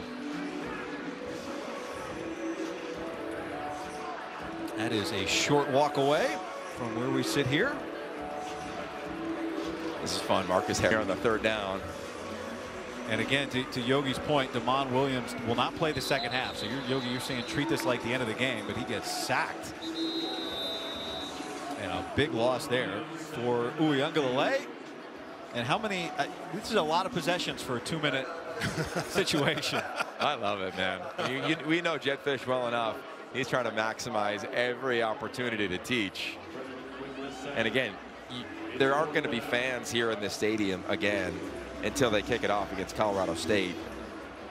That is a short walk away from where we sit here. This is fun. Marcus Harris on the 3rd down. And again, to Yogi's point, Damon Williams will not play the 2nd half. So Yogi, you're saying treat this like the end of the game, but he gets sacked. And a big loss there for Uyunglele. And how many, this is a lot of possessions for a 2-minute situation. I love it, man. We know Jed Fish well enough. He's trying to maximize every opportunity to teach. And again, there aren't going to be fans here in this stadium again until they kick it off against Colorado State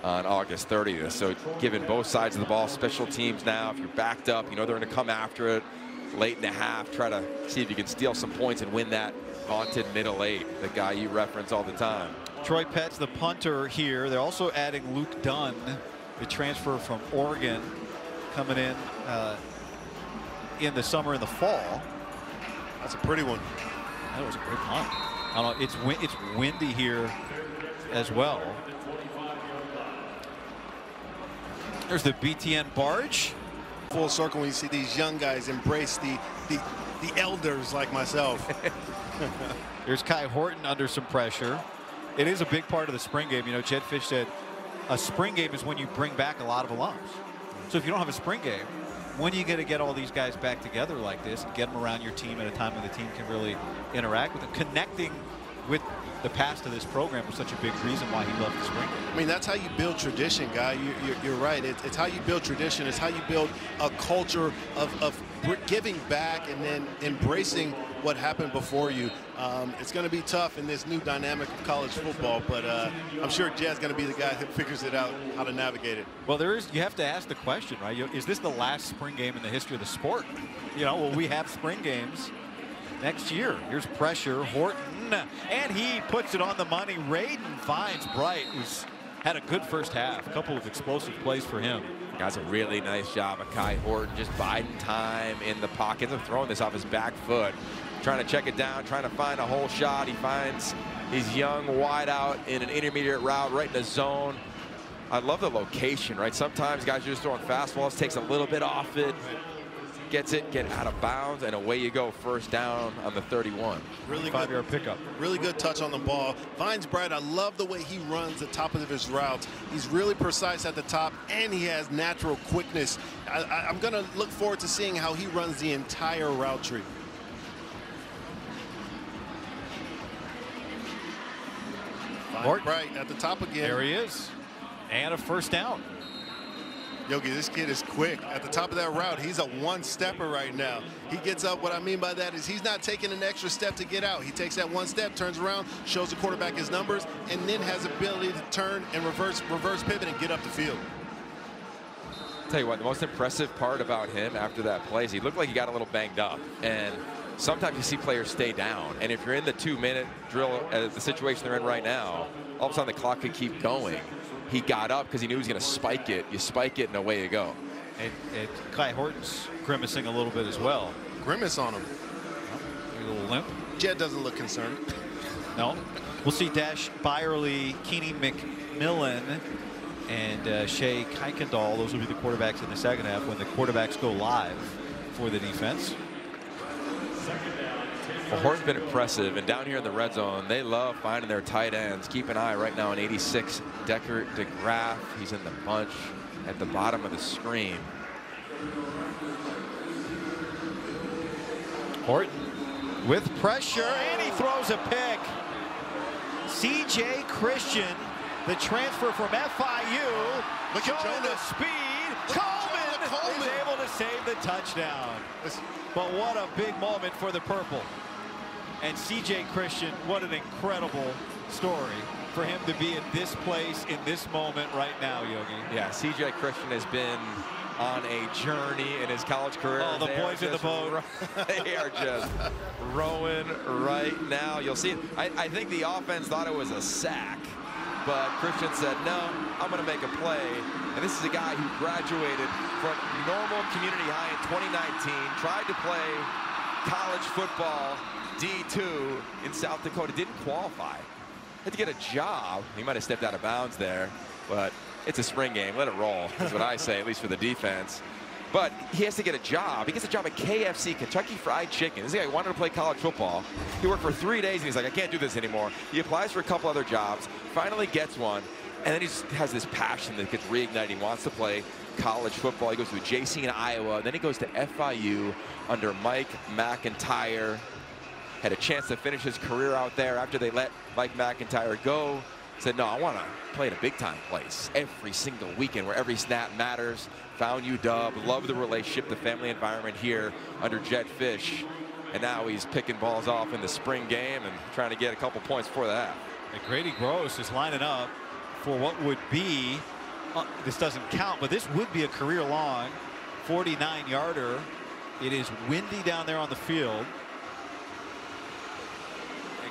on August 30th. So giving both sides of the ball, special teams now, if you're backed up, you know they're going to come after it late in the half, try to see if you can steal some points and win that vaunted middle 8, the guy you reference all the time. Troy Petz, the punter here. They're also adding Luke Dunn, the transfer from Oregon, coming in the summer and the fall. That's a pretty one. That was a great punt. I don't know, it's windy here as well. There's the BTN barge. Full circle when you see these young guys embrace the elders like myself. There's Kai Horton under some pressure. It is a big part of the spring game. You know, Jed Fish said a spring game is when you bring back a lot of alums. So if you don't have a spring game, when are you going to get all these guys back together like this and get them around your team at a time when the team can really interact with them? Connecting with the past of this program was such a big reason why he loved the spring game. I mean, that's how you build tradition, Guy. You're right. It's how you build tradition. It's how you build a culture of giving back and then embracing what happened before you. It's going to be tough in this new dynamic of college football, but I'm sure Jed's going to be the guy that figures it out, how to navigate it. Well, you have to ask the question, right? Is this the last spring game in the history of the sport? You know, will we have spring games next year? Here's pressure, Horton, and he puts it on the money. Raiden finds Bright, who's had a good first half. A couple of explosive plays for him. Does a really nice job of Kai Horton just biding time in the pocket. They're throwing this off his back foot, trying to check it down, trying to find a hole shot. He finds his young wide out in an intermediate route right in the zone. I love the location, right? Sometimes guys are just throwing fastballs, takes a little bit off it, gets it, get out of bounds, and away you go, first down on the 31. Really 5-yard pickup. Really good touch on the ball. Finds Bright. I love the way he runs the top of his routes. He's really precise at the top, and he has natural quickness. I'm going to look forward to seeing how he runs the entire route tree. Finds Bright at the top again. There he is. And a first down. Yogi, this kid is quick. At the top of that route, he's a one-stepper right now. He gets up. What I mean by that is he's not taking an extra step to get out. He takes that one step, turns around, shows the quarterback his numbers, and then has the ability to turn and reverse pivot and get up the field. Tell you what, the most impressive part about him after that play is he looked like he got a little banged up. And sometimes you see players stay down. And if you're in the 2-minute drill, the situation they're in right now, all of a sudden the clock could keep going. He got up because he knew he was going to spike it. You spike it, and away you go. And Kai Horton's grimacing a little bit as well. Grimace on him. A little limp. Jed doesn't look concerned. No. We'll see Dash Byerly, Keeney McMillan, and Shea Kuykendall. Those will be the quarterbacks in the second half when the quarterbacks go live for the defense. Well, Horton's been impressive, and down here in the red zone, they love finding their tight ends. Keep an eye right now on 86, Decker DeGraff. He's in the bunch at the bottom of the screen. Horton with pressure, and he throws a pick. C.J. Christian, the transfer from FIU, showing the speed. Coleman is able to save the touchdown. But what a big moment for the purple. And C.J. Christian, what an incredible story for him to be in this place, in this moment right now, Yogi. Yeah, C.J. Christian has been on a journey in his college career. Oh, the boys in the boat. They are just rowing right now. You'll see it. I think the offense thought it was a sack, but Christian said, no, I'm going to make a play. And this is a guy who graduated from Normal Community High in 2019, tried to play college football D2 in South Dakota, didn't qualify. Had to get a job. He might have stepped out of bounds there, but it's a spring game. Let it roll, is what I say, at least for the defense. But he has to get a job. He gets a job at KFC, Kentucky Fried Chicken. This guy wanted to play college football. He worked for 3 days, and he's like, I can't do this anymore. He applies for a couple other jobs, finally gets one, and then he just has this passion that gets reignited. He wants to play college football. He goes to a JC in Iowa. Then he goes to FIU under Mike McIntyre. Had a chance to finish his career out there after they let Mike McIntyre go. Said, no, I want to play in a big-time place every single weekend where every snap matters. Found UW, love the relationship, the family environment here under Jed Fish. And now he's picking balls off in the spring game and trying to get a couple points before that. And Grady Gross is lining up for what would be, this doesn't count, but this would be a career-long 49-yarder. It is windy down there on the field.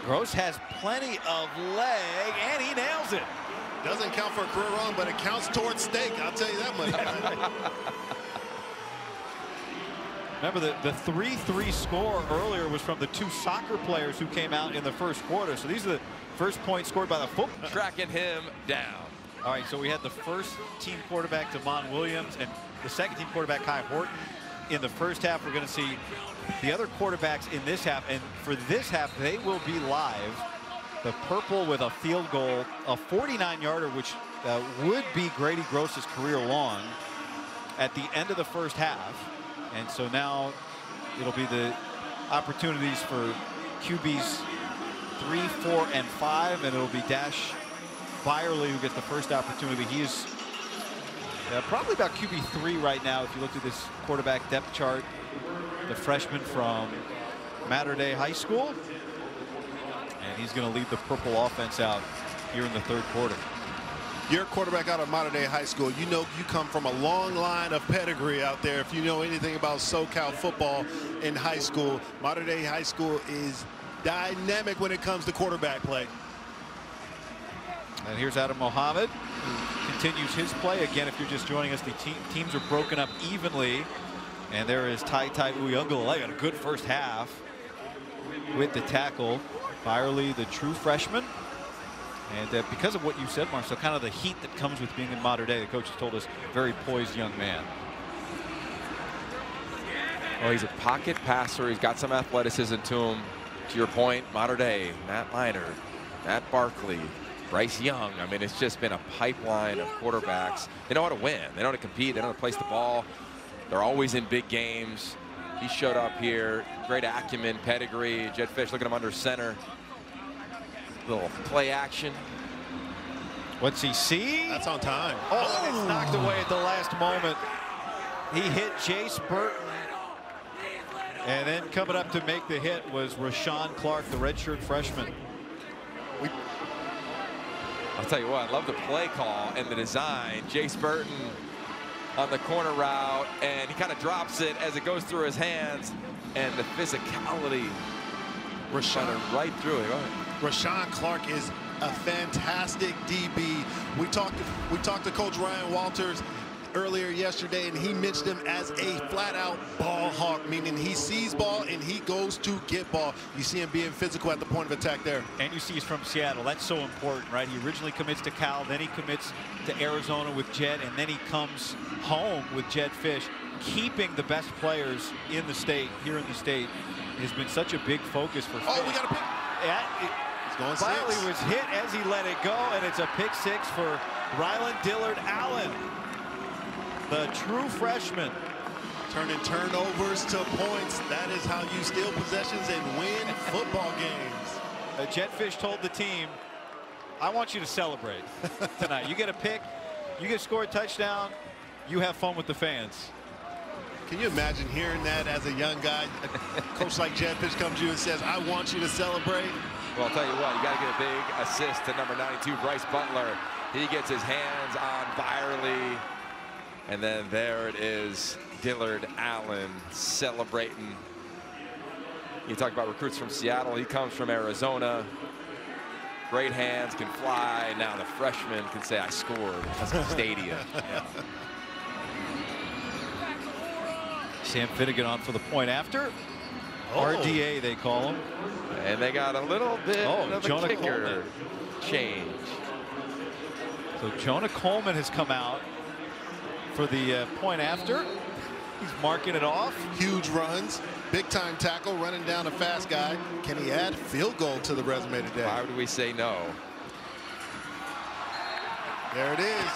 Gross has plenty of leg, and he nails it. Doesn't count for a career run, but it counts towards steak. I'll tell you that much. Remember, the 3-3 score earlier was from the 2 soccer players who came out in the first quarter. So these are the first points scored by the football. Tracking him down. All right, so we had the first team quarterback, Damon Williams, and the second team quarterback, Kai Horton. In the first half, we're going to see the other quarterbacks in this half, and for this half, they will be live. The purple with a field goal, a 49-yarder, which would be Grady Gross's career long at the end of the first half. And so now it'll be the opportunities for QBs 3, 4, and 5, and it'll be Dash Byerly who gets the first opportunity. He is probably about QB3 right now if you look at this quarterback depth chart. The freshman from Mater Dei High School. And he's going to lead the purple offense out here in the third quarter. You're a quarterback out of Mater Dei High School. You know you come from a long line of pedigree out there. If you know anything about SoCal football in high school, Mater Dei High School is dynamic when it comes to quarterback play. And here's Adam Mohammed, who continues his play. Again, if you're just joining us, the teams are broken up evenly. And there is Tai Uyunglele. Got a good first half with the tackle. Byerly, the true freshman. And because of what you said, Marcel, kind of the heat that comes with being in Mater Dei, the coach has told us, very poised young man. Well, he's a pocket passer. He's got some athleticism to him. To your point, Mater Dei, Matt Leinart, Matt Barkley, Bryce Young. I mean, it's just been a pipeline of quarterbacks. They know how to win. They know how to compete. They know how to place the ball. They're always in big games. He showed up here. Great acumen, pedigree. Jed Fish looking at him under center. Little play action. What's he see? That's on time. Oh, and it's knocked away at the last moment. He hit Jace Burton. And then coming up to make the hit was Rashawn Clark, the redshirt freshman. I'll tell you what, I love the play call and the design. Jace Burton on the corner route, and he kind of drops it as it goes through his hands, and the physicality Rashawn right through it. Rashawn Clark is a fantastic DB. We talked to Coach Ryan Walters earlier yesterday, and he mentioned him as a flat-out ball hawk, meaning he sees ball and he goes to get ball. You see him being physical at the point of attack there. And you see he's from Seattle. That's so important, right? He originally commits to Cal, then he commits to Arizona with Jed, and then he comes home with Jed Fish. Keeping the best players in the state, here in the state, has been such a big focus for Fish. Oh, we got a pick. Yeah, He's going Byerly six. was hit as he let it go, and it's a pick six for Ryland Dillard Allen, the true freshman. Turning turnovers to points. That is how you steal possessions and win football games. Jed Fish told the team, I want you to celebrate tonight. You get a pick, you get scored a touchdown, you have fun with the fans. Can you imagine hearing that as a young guy? A coach like Jed Fish comes to you and says, I want you to celebrate. Well, I'll tell you what, you got to get a big assist to number 92, Bryce Butler. He gets his hands on Byerly. And then there it is, Dillard Allen celebrating. You talk about recruits from Seattle. He comes from Arizona. Great hands, can fly. Now the freshman can say, I scored because of the stadium. Yeah. Sam Finnegan on for the point after. RDA, they call him. And they got a little bit of a Jonah kicker Coleman. change. So Jonah Coleman has come out for the point after. He's marking it off. Huge runs, big time tackle, running down a fast guy. Can he add field goal to the resume today? Why would we say no? There it is.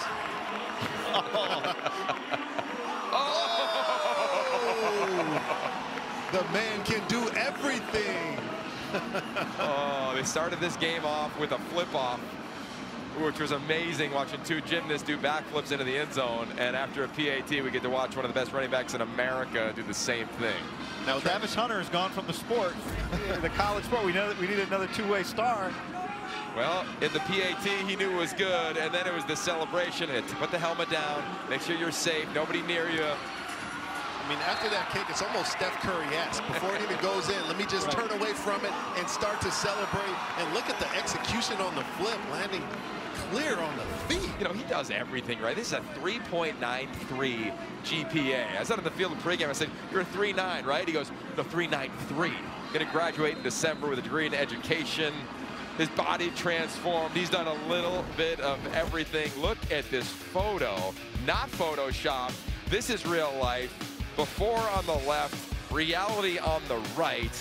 The man can do everything. Oh, they started this game off with a flip-off, which was amazing, watching two gymnasts do backflips into the end zone. And after a PAT, we get to watch one of the best running backs in America do the same thing. Now Travis Hunter has gone from the sport, the college sport. We know that we need another two-way star. Well, in the PAT, he knew it was good, and then it was the celebration. Put the helmet down, make sure you're safe, nobody near you. I mean, after that kick, it's almost Steph Curry-esque. Before it even goes in, let me just turn away from it and start to celebrate. And look at the execution on the flip, landing clear on the feet. You know, he does everything right. This is a 3.93 GPA. I said in the field in pregame, I said, you're a 3.9, right? He goes, no, 3.93. Going to graduate in December with a degree in education. His body transformed. He's done a little bit of everything. Look at this photo, not Photoshop. This is real life. Before on the left, reality on the right.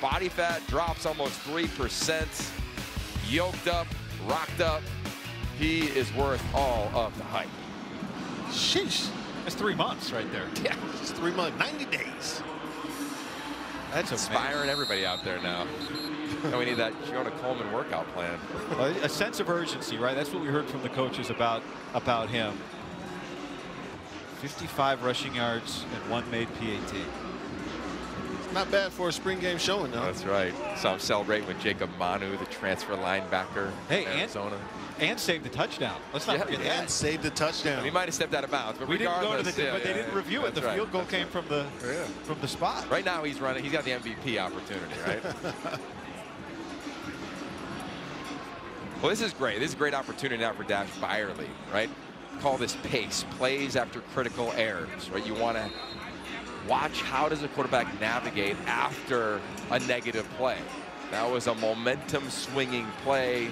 Body fat drops almost 3%. Yoked up, rocked up. He is worth all of the hype. Sheesh. That's 3 months right there. Yeah, it's 3 months, 90 days. That's inspiring everybody out there now. And we need that Jonah Coleman workout plan. A sense of urgency, right? That's what we heard from the coaches about him. 55 rushing yards and 1 made PAT. Not bad for a spring game showing, though. That's right. Saw him celebrate with Jacob Manu, the transfer linebacker. Hey, Arizona. And saved the touchdown. Let's not forget that. And saved the touchdown. He might have stepped out of bounds, but We didn't go to regardless, but they didn't review it. The field goal came from the spot. Right now he's running. He's got the MVP opportunity, right? Well, this is great. This is a great opportunity now for Dash Byerly, right? Call this pace, plays after critical errors, right? You want to watch how does a quarterback navigate after a negative play. That was a momentum swinging play.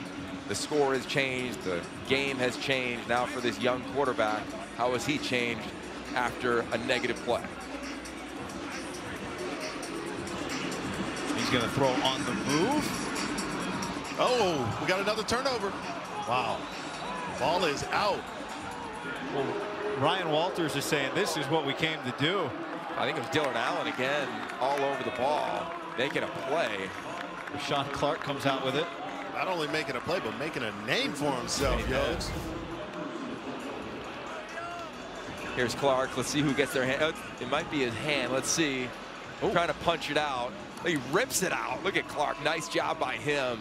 The score has changed. The game has changed. Now for this young quarterback, how has he changed after a negative play? He's going to throw on the move. Oh, we got another turnover. Wow. Ball is out. Well, Ryan Walters is saying this is what we came to do. I think it was Dylan Allen again, all over the ball, making a play. Sean Clark comes out with it. Not only making a play, but making a name for himself, Yogs. Here's Clark. Let's see who gets their hand. Oh, it might be his hand. Let's see. Ooh. Trying to punch it out. He rips it out. Look at Clark. Nice job by him.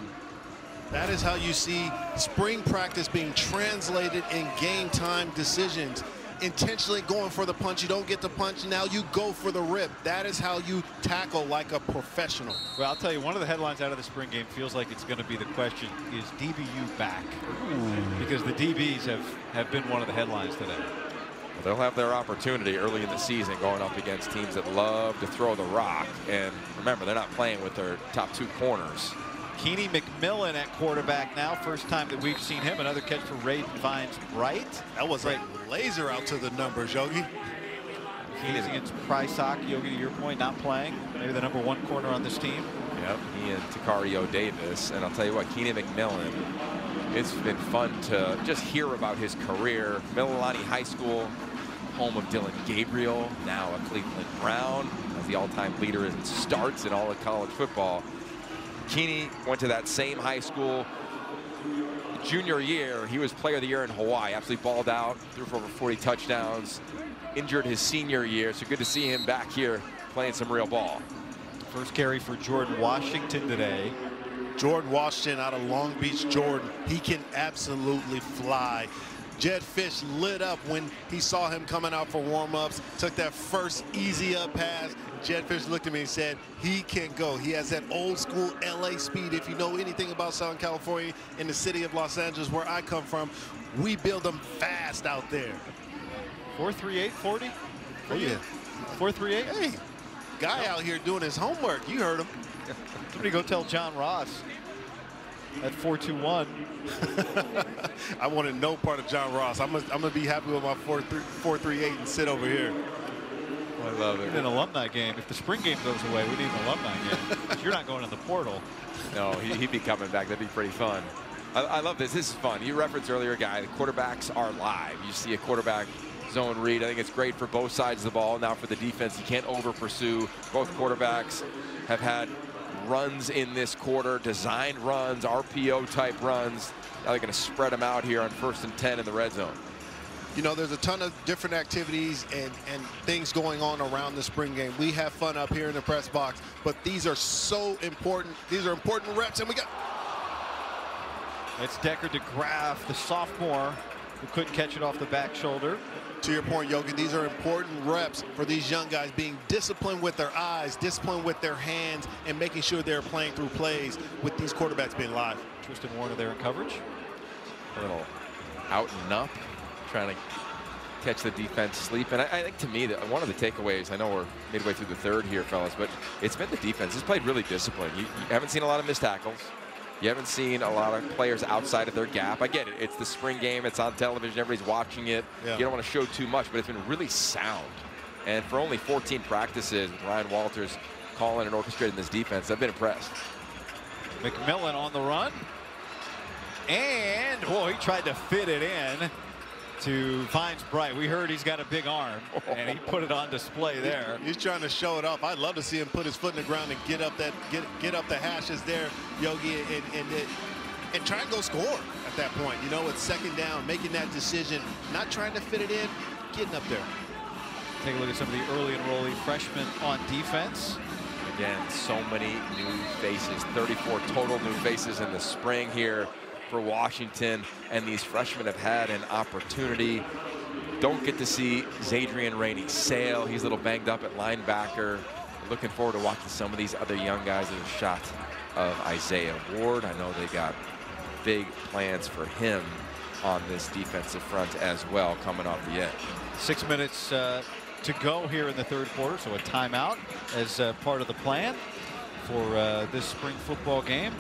That is how you see spring practice being translated in game time decisions. Intentionally going for the punch. You don't get the punch. Now you go for the rip. That is how you tackle like a professional. Well, I'll tell you, one of the headlines out of the spring game feels like it's going to be the question, is DBU back? Because the DBs have been one of the headlines today. Well, they'll have their opportunity early in the season going up against teams that love to throw the rock. And remember, they're not playing with their top two corners. Keeney McMillan at quarterback now. First time that we've seen him. Another catch for Raiden Vines-Bright. That was a laser out to the numbers, Yogi. Keeney's against Prysock. Yogi, to your point, not playing. Maybe the #1 corner on this team. Yep, he and Takario Davis. And I'll tell you what, Keeney McMillan, it's been fun to just hear about his career. Mililani High School, home of Dylan Gabriel, now a Cleveland Brown, as the all-time leader in starts in all of college football. Keeney went to that same high school. Junior year, he was player of the year in Hawaii. Absolutely balled out, threw for over 40 touchdowns. Injured his senior year, so good to see him back here playing some real ball. First carry for Jordan Washington today. Jordan Washington out of Long Beach, Jordan. He can absolutely fly. Jed Fish lit up when he saw him coming out for warm-ups. Took that first easy up pass. Jed Fish looked at me and said, he can go. He has that old school LA speed. If you know anything about Southern California, in the city of Los Angeles, where I come from, we build them fast out there. 4.38 40? Oh, yeah. 4.38? Hey, guy out here doing his homework. You heard him. Somebody go tell John Ross at 4.21. I wanted no part of John Ross. I'm gonna be happy with my 4.38 and sit over here. I love it. We need an alumni game. If the spring game goes away, we need an alumni game. You're not going in the portal. No, he'd be coming back. That'd be pretty fun. I love this. This is fun. You referenced earlier, Guy, the quarterbacks are live. You see a quarterback zone read. I think it's great for both sides of the ball. Now for the defense, you can't over pursue. Both quarterbacks have had runs in this quarter, designed runs, RPO type runs. Now they're going to spread them out here on 1st and 10 in the red zone. You know, there's a ton of different activities and things going on around the spring game. We have fun up here in the press box, but these are so important. These are important reps, and we got... It's Decker DeGraff, the sophomore, who couldn't catch it off the back shoulder. To your point, Yogi, these are important reps for these young guys, being disciplined with their eyes, disciplined with their hands, and making sure they're playing through plays with these quarterbacks being live. Tristan Warner there in coverage. A little out and up, trying to catch the defense sleep. And I think, to me, that one of the takeaways, I know we're midway through the third here, fellas, but it's been the defense. It's played really disciplined. You haven't seen a lot of missed tackles. You haven't seen a lot of players outside of their gap. I get it. It's the spring game. It's on television. Everybody's watching it. Yeah. You don't want to show too much, but it's been really sound. And for only 14 practices with Ryan Walters calling and orchestrating this defense, I've been impressed. McMillan on the run. And, boy, he tried to fit it in to Vines-Bright. We heard he's got a big arm, and he put it on display there. He's trying to show it off. I'd love to see him put his foot in the ground and get up the hashes there, Yogi, and try and go score at that point. You know, it's 2nd down, making that decision, not trying to fit it in, getting up there. Take a look at some of the early enrollee freshmen on defense. Again, so many new faces, 34 total new faces in the spring here for Washington, and these freshmen have had an opportunity. Don't get to see Zadrian Rainey sail. He's a little banged up at linebacker. Looking forward to watching some of these other young guys. There's a shot of Isaiah Ward. I know they got big plans for him on this defensive front as well, coming off the edge. 6 minutes to go here in the third quarter, so a timeout as part of the plan for this spring football game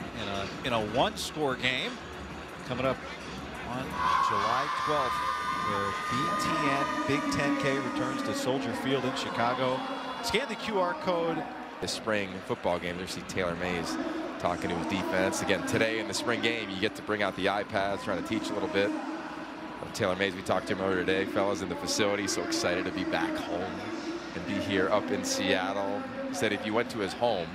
in a one-score game coming up on July 12th. The BTN Big 10K returns to Soldier Field in Chicago. Scan the QR code. The spring football game, there's Taylor Mays talking to his defense. Again, today in the spring game, you get to bring out the iPads, trying to teach a little bit. Taylor Mays, we talked to him earlier today, fellas in the facility, so excited to be back home and be here up in Seattle. He said if you went to his home,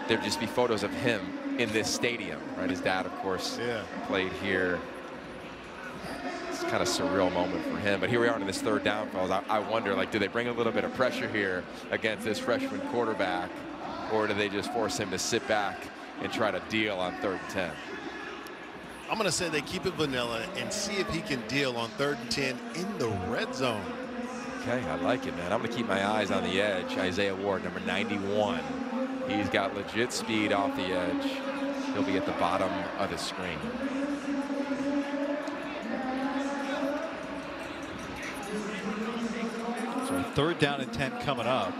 there'd just be photos of him in this stadium, right? His dad, of course, played here. It's kind of a surreal moment for him, but here we are in this third down, fellas. I wonder, like, do they bring a little bit of pressure here against this freshman quarterback, or do they just force him to sit back and try to deal on 3rd and 10? I'm going to say they keep it vanilla and see if he can deal on 3rd and 10 in the red zone. Okay, I like it, man. I'm going to keep my eyes on the edge. Isaiah Ward, number 91. He's got legit speed off the edge. He'll be at the bottom of the screen. So 3rd down and 10 coming up.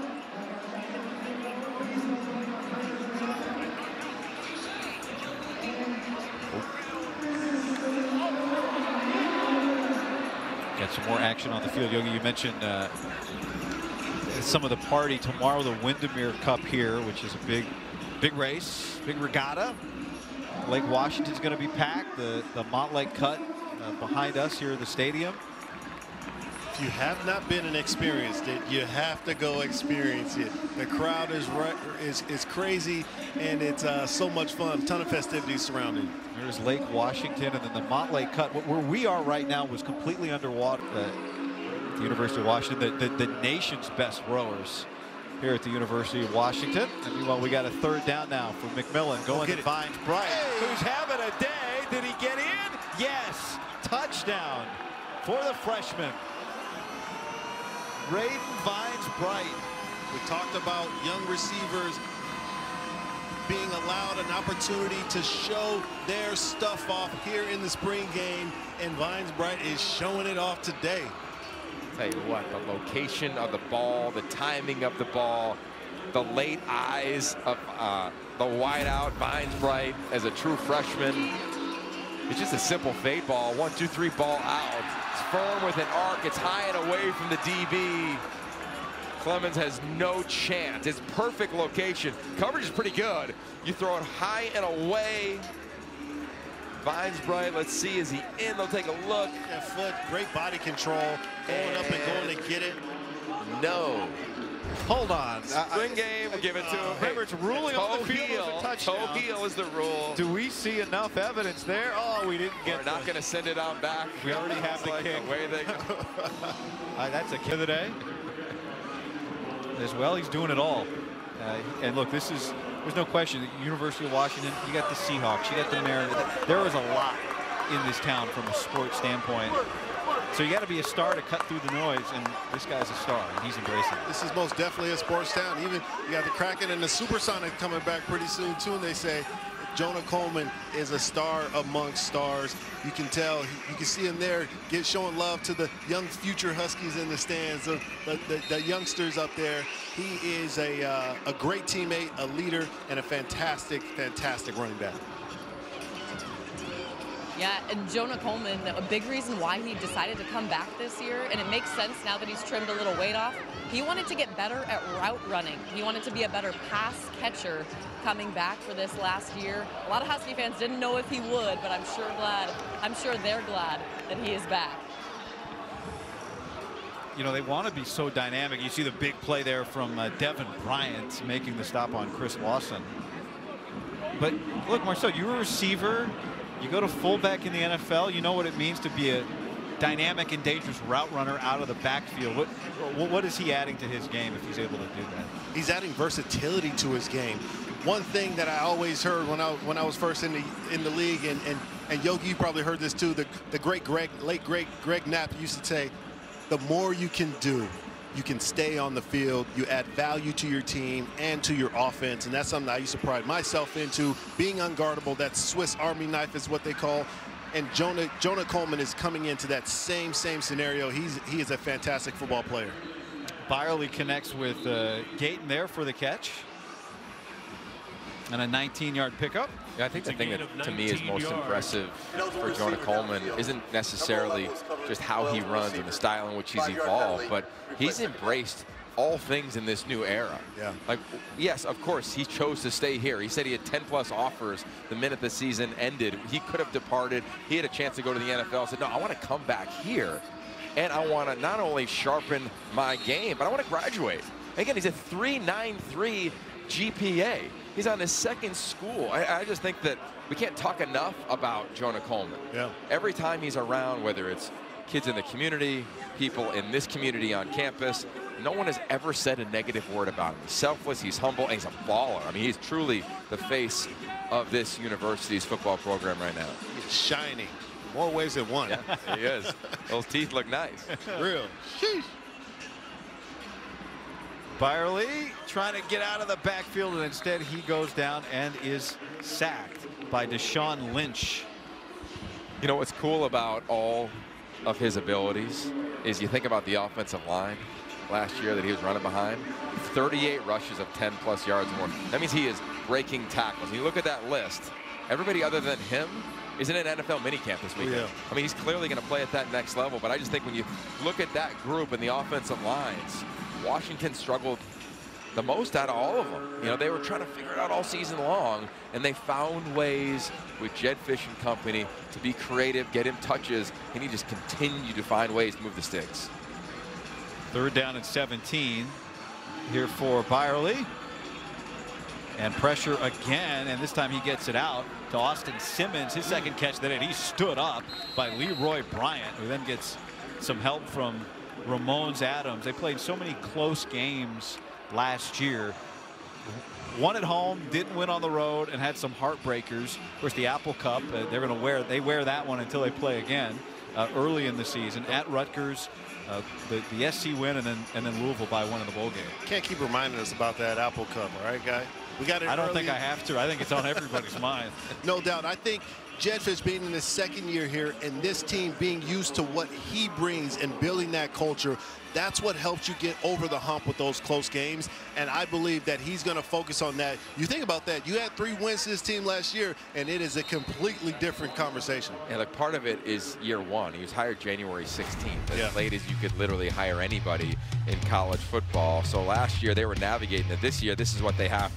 Got some more action on the field. Yogi, you mentioned some of the party tomorrow, the Windermere Cup here, which is a big race, big regatta. Lake Washington's going to be packed. The Montlake Cut behind us here at the stadium. If you have not been and experienced it, you have to go experience it. The crowd is crazy, and it's so much fun. A ton of festivities surrounding. There's Lake Washington, and then the Montlake Cut. Where we are right now was completely underwater. The University of Washington, the nation's best rowers here at the University of Washington. And meanwhile, we got a 3rd down now for McMillan going to Vines Bright, who's having a day. Did he get in? Yes. Touchdown for the freshman, Raiden Vines Bright. We talked about young receivers being allowed an opportunity to show their stuff off here in the spring game, and Vines Bright is showing it off today. Tell you what, the location of the ball, the timing of the ball, the late eyes of the wideout, Vines Bright as a true freshman. It's just a simple fade ball, 1, 2, 3, ball out. It's firm with an arc, it's high and away from the DB. Clemens has no chance. It's perfect location. Coverage is pretty good. You throw it high and away. Vines Bright, let's see, is he in? They'll take a look. That foot, great body control, going up and going to get it. No. Hold on. Spring game, we'll give it to him. Remember, it's ruling on the field as a touchdown. Toe heel is the rule. Do we see enough evidence there? Oh, we didn't get. We're not going to send it on back. We already have the kick. The way they go. That's a kick of the day. As well, he's doing it all. And look, there's no question. The University of Washington, you got the Seahawks, you got the Mariners. There is a lot in this town from a sports standpoint. So you got to be a star to cut through the noise, and this guy's a star, and he's embracing it. This is most definitely a sports town. Even you got the Kraken and the Supersonic coming back pretty soon too, and they say Jonah Coleman is a star amongst stars. You can tell, you can see him there showing love to the young future Huskies in the stands, the youngsters up there. He is a great teammate, a leader, and a fantastic running back. Yeah, and Jonah Coleman, a big reason why he decided to come back this year, and it makes sense now that he's trimmed a little weight off. He wanted to get better at route running. He wanted to be a better pass catcher coming back for this last year. A lot of Husky fans didn't know if he would, but I'm sure they're glad that he is back. You know, they want to be so dynamic. You see the big play there from Devin Bryant making the stop on Chris Lawson. But look, Marcel, you're a receiver. You go to fullback in the NFL, you know what it means to be a dynamic and dangerous route runner out of the backfield. What is he adding to his game if he's able to do that? He's adding versatility to his game. One thing that I always heard when I was first in the league, and Yogi, you probably heard this too. The late great Greg Knapp used to say, the more you can do, you can stay on the field, you add value to your team and to your offense, and that's something I used to pride myself into, being unguardable. That Swiss Army knife is what they call. And Jonah Coleman is coming into that same scenario. He is a fantastic football player. Byerly connects with Gayton there for the catch. And a 19-yard pickup. Yeah, I think the thing that to me is most impressive for Jonah Coleman isn't necessarily just how he runs and the style in which he's evolved, but he's embraced all things in this new era. Yeah. Like, yes, of course, he chose to stay here. He said he had 10+ offers the minute the season ended. He could have departed. He had a chance to go to the NFL. Said, no, I want to come back here, and I want to not only sharpen my game, but I want to graduate. Again, he's a 3.93 GPA. He's on his second school. I just think that we can't talk enough about Jonah Coleman. Yeah. Every time he's around, whether it's kids in the community, people in this community on campus, no one has ever said a negative word about him. He's selfless, he's humble, and he's a baller. I mean, he's truly the face of this university's football program right now. He's shining. More ways than one. Yeah, he is. Those teeth look nice. Real. Sheesh. Byerly trying to get out of the backfield, and instead he goes down and is sacked by Deshaun Lynch. You know what's cool about all of his abilities is you think about the offensive line last year that he was running behind. 38 rushes of 10+ yards more. That means he is breaking tackles. You look at that list, everybody other than him is in an NFL minicamp this weekend. Yeah. I mean, he's clearly going to play at that next level, but I just think when you look at that group and the offensive lines, Washington struggled the most out of all of them. You know, they were trying to figure it out all season long, and they found ways with Jed Fish and company to be creative, get him touches, and he just continued to find ways to move the sticks. 3rd down and 17 here for Byerly. And pressure again, and this time he gets it out to Austin Simmons. His second catch that he stood up by Leroy Bryant, who then gets some help from Ramones Adams. They played so many close games last year. Won at home, didn't win on the road, and had some heartbreakers. Of course, the Apple Cup, they wear that one until they play again early in the season at Rutgers. The SC win, and then Louisville by one in the bowl game. Can't keep reminding us about that Apple Cup, all right, guy? We got it. I don't think I have to. I think it's on everybody's mind. No doubt. I think Jed Fish being in his second year here and this team being used to what he brings and building that culture, that's what helps you get over the hump with those close games. And I believe that he's going to focus on that. You think about that. You had 3 wins to this team last year, and it is a completely different conversation. And like part of it is year one. He was hired January 16th, as late as you could literally hire anybody in college football. So last year they were navigating it. This year, this is what they have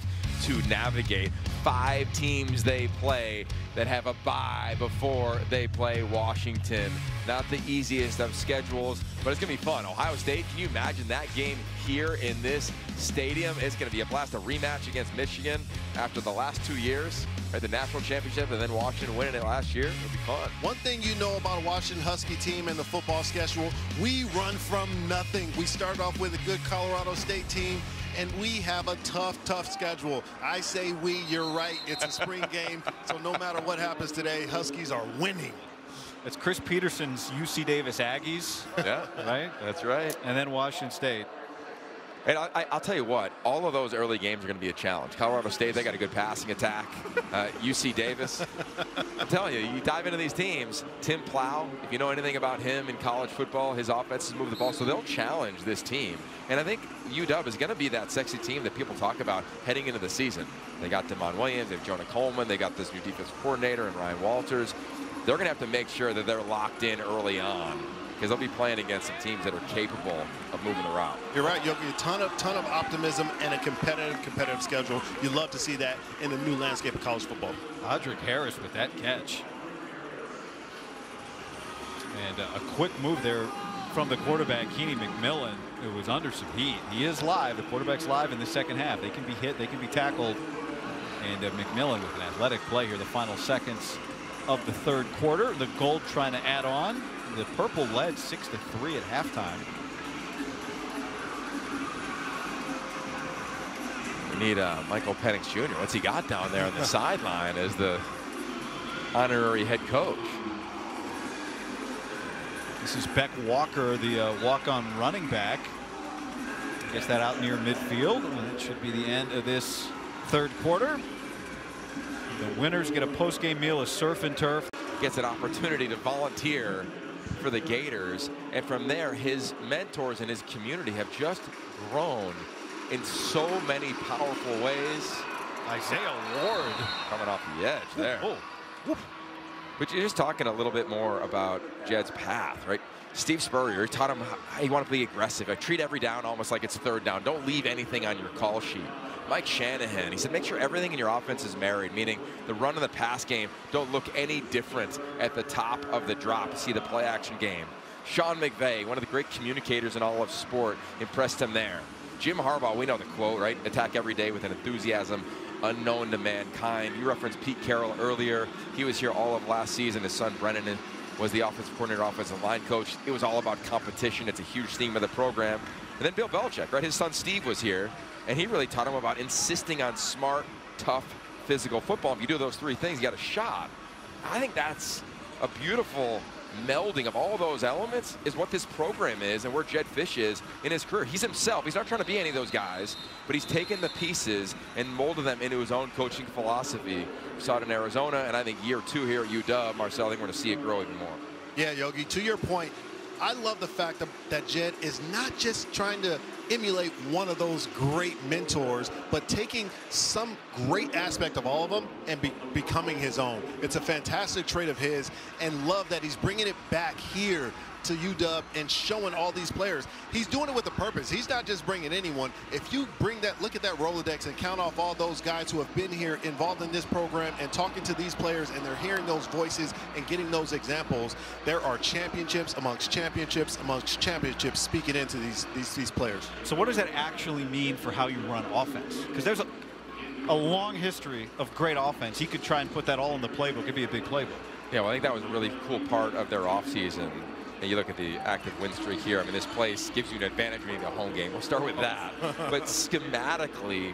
to navigate. 5 teams they play that have a bye before they play Washington. Not the easiest of schedules, but it's going to be fun. Ohio State, can you imagine that game here in this stadium? It's going to be a blast. A rematch against Michigan after the last 2 years, right? The national championship, and then Washington winning it last year. It'll be fun. One thing you know about a Washington Husky team and the football schedule, we run from nothing. We start off with a good Colorado State team, and we have a tough schedule. I say we, you're right. It's a spring game, so no matter what happens today, Huskies are winning. It's Chris Peterson's UC Davis Aggies. Yeah, right? That's right. And then Washington State. And I'll tell you what, all of those early games are going to be a challenge. Colorado State, they got a good passing attack. UC Davis, I'm telling you, you dive into these teams. Tim Plow, if you know anything about him in college football, his offense is moving the ball, so they'll challenge this team. And I think UW is going to be that sexy team that people talk about heading into the season. They got Damon Williams, they have Jonah Coleman, they got this new defensive coordinator and Ryan Walters. They're going to have to make sure that they're locked in early on, because they'll be playing against some teams that are capable of moving the route. You're right, Yogi. A ton of optimism and a competitive schedule. You love to see that in the new landscape of college football. Audric Harris with that catch. And a quick move there from the quarterback, Keeney McMillan, who was under some heat. He is live. The quarterback's live in the second half. They can be hit. They can be tackled. And McMillan with an athletic play here, the final seconds of the third quarter. The Gold trying to add on The Purple led 6-3 at halftime. We need Michael Penix Jr. What's he got down there on the sideline as the honorary head coach? This is Beck Walker, the walk-on running back. Gets that out near midfield, and it should be the end of this third quarter. The winners get a post-game meal of surf and turf. Gets an opportunity to volunteer for the Gators, and from there his mentors and his community have just grown in so many powerful ways. Isaiah Ward coming off the edge there. But you're just talking a little bit more about Jed's path, right? Steve Spurrier, he taught him how you want to be aggressive. Treat every down almost like it's third down. Don't leave anything on your call sheet. Mike Shanahan, he said, make sure everything in your offense is married, meaning the run and the pass game don't look any different at the top of the drop. See the play action game. Sean McVay, one of the great communicators in all of sport, impressed him there. Jim Harbaugh, we know the quote, right? Attack every day with an enthusiasm unknown to mankind. You referenced Pete Carroll earlier. He was here all of last season. His son Brennan was the offensive coordinator, offensive line coach. It was all about competition. It's a huge theme of the program. And then Bill Belichick, right? His son Steve was here, and he really taught him about insisting on smart, tough, physical football. If you do those three things, you got a shot. I think that's a beautiful melding of all those elements is what this program is and where Jedd Fisch is in his career. He's himself. He's not trying to be any of those guys, but he's taken the pieces and molded them into his own coaching philosophy. We saw it in Arizona, and I think year 2 here at UW, Marcel, I think we're going to see it grow even more. Yeah, Yogi, to your point, I love the fact that Jedd is not just trying to emulate one of those great mentors, but taking some great aspect of all of them and becoming his own. It's a fantastic trait of his, and love that he's bringing it back here to UW and showing all these players. He's doing it with a purpose. He's not just bringing anyone. If you bring that, look at that Rolodex and count off all those guys who have been here involved in this program and talking to these players, and they're hearing those voices and getting those examples, there are championships amongst championships amongst championships speaking into these players. So what does that actually mean for how you run offense? Because there's a long history of great offense. He could try and put that all in the playbook. It'd be a big playbook. Yeah, well, I think that was a really cool part of their offseason. And you look at the active win streak here. I mean, this place gives you an advantage when you need a home game. We'll start with that. But schematically,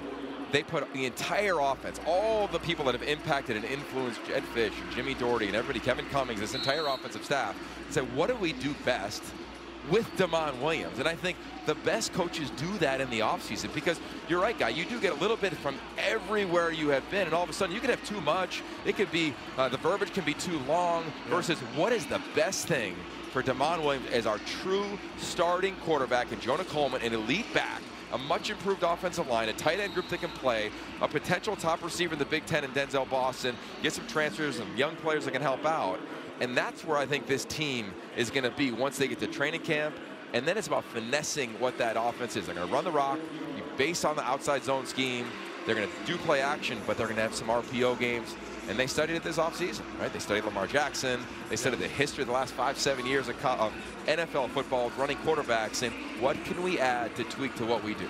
they put the entire offense, all the people that have impacted and influenced Jedd Fisch and Jimmy Doherty and everybody, Kevin Cummings, this entire offensive staff, said, what do we do best with Damon Williams? And I think the best coaches do that in the offseason, because you're right, Guy, you do get a little bit from everywhere you have been, and all of a sudden you could have too much. It could be, the verbiage can be too long, versus what is the best thing for Damon Williams as our true starting quarterback, and Jonah Coleman, an elite back, a much improved offensive line, a tight end group that can play, a potential top receiver in the Big Ten in Denzel Boston, get some transfers, some young players that can help out. And that's where I think this team is going to be once they get to training camp. And then it's about finessing what that offense is. They're going to run the rock, be based on the outside zone scheme. They're going to do play action, but they're going to have some RPO games. And they studied it this offseason, right? They studied Lamar Jackson. They studied the history of the last 5-7 years of NFL football, running quarterbacks, and what can we add to tweak to what we do?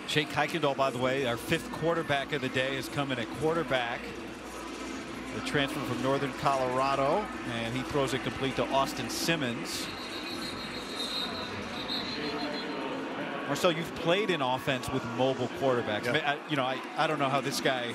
Jake Kuykendall, by the way, our 5th quarterback of the day, has come in at quarterback. The transfer from Northern Colorado, and he throws it complete to Austin Simmons. Marcel, you've played in offense with mobile quarterbacks. Yeah. I don't know how this guy,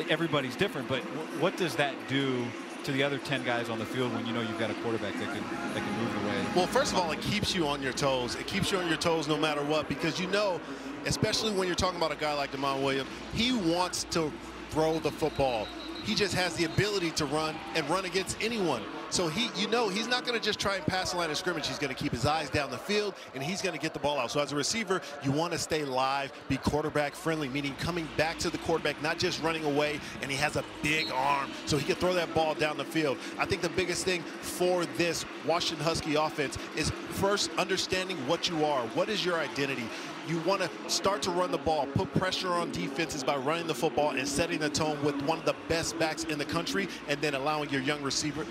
everybody's different, but what does that do to the other 10 guys on the field when you know you've got a quarterback that can move the way? Well, first of all, it keeps you on your toes. It keeps you on your toes no matter what, because you know, especially when you're talking about a guy like Damon Williams, he wants to throw the football. He just has the ability to run and run against anyone. So he's not going to just try and pass the line of scrimmage. He's going to keep his eyes down the field, and he's going to get the ball out. So as a receiver, you want to stay live, be quarterback friendly, meaning coming back to the quarterback, not just running away, and he has a big arm, so he can throw that ball down the field. I think the biggest thing for this Washington Husky offense is first understanding what you are. What is your identity? You want to start to run the ball, put pressure on defenses by running the football and setting the tone with one of the best backs in the country, and then allowing your young receivers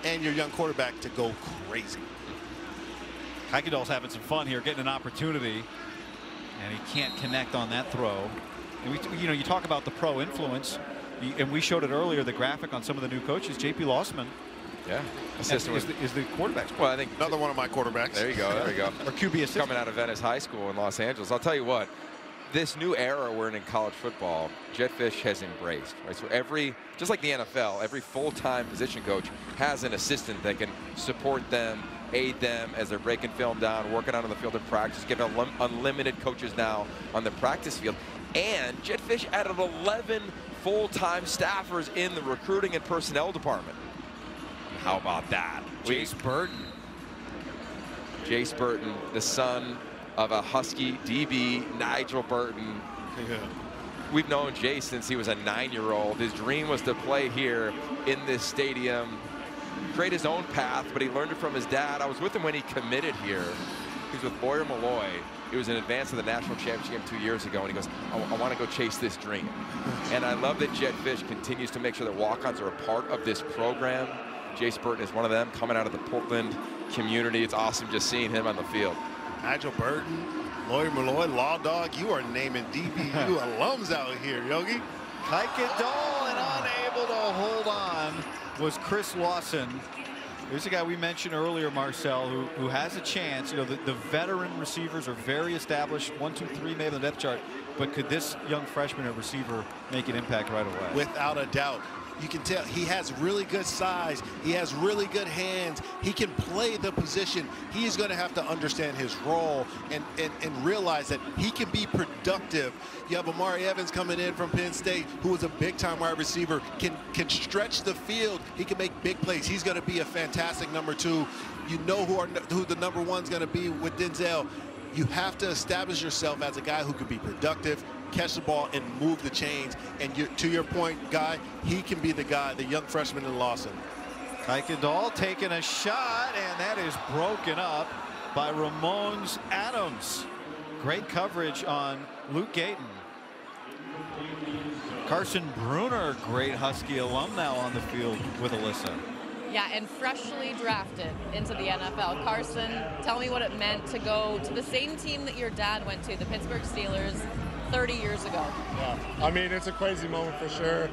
and your young quarterback to go crazy. Kuykendall's having some fun here, getting an opportunity, and he can't connect on that throw. And you talk about the pro influence. And we showed it earlier, the graphic on some of the new coaches. J.P. Lossman. Yeah. Assistant is the quarterback. Well, I think Another one of my quarterbacks. there you go. There you go. Or QB assistant. Coming out of Venice High School in Los Angeles. I'll tell you what, this new era we're in college football, Jetfish has embraced. Right? So just like the NFL, every full-time position coach has an assistant that can support them, aid them as they're breaking film down, working out on the field in practice, giving unlimited coaches now on the practice field. And Jetfish added 11 full-time staffers in the recruiting and personnel department. How about that? Jace Burton. Jace Burton, the son of a Husky DB, Nigel Burton. Yeah. We've known Jace since he was a 9-year-old. His dream was to play here in this stadium, create his own path, but he learned it from his dad. I was with him when he committed here. He was with Boyer Malloy. It was in advance of the national championship game 2 years ago, and he goes, I want to go chase this dream. And I love that Jetfish continues to make sure that walk-ons are a part of this program. Jace Burton is one of them, coming out of the Portland community. It's awesome just seeing him on the field. Nigel Burton, Lawyer Malloy, Law Dog, you are naming DBU alums out here, Yogi. Kuykendall, and unable to hold on was Chris Lawson. There's a guy we mentioned earlier, Marcel, who has a chance. You know, the veteran receivers are very established, 1, 2, 3 maybe on the depth chart. But could this young freshman at receiver make an impact right away? Without a doubt. You can tell he has really good size. He has really good hands. He can play the position. He's going to have to understand his role and realize that he can be productive. You have Amari Evans coming in from Penn State, who is a big-time wide receiver, can stretch the field. He can make big plays. He's going to be a fantastic number 2. You know who the number 1's going to be with Denzel. You have to establish yourself as a guy who can be productive, catch the ball, and move the chains. And to your point, Guy, he can be the guy, the young freshman in Lawson. Kuykendall taking a shot, and that is broken up by Ramones Adams. Great coverage on Luke Gayton. Carson Bruner, great Husky alum now on the field with Alyssa. Yeah, and freshly drafted into the NFL. Carson, tell me what it meant to go to the same team that your dad went to, the Pittsburgh Steelers, 30 years ago. Yeah, I mean, it's a crazy moment for sure.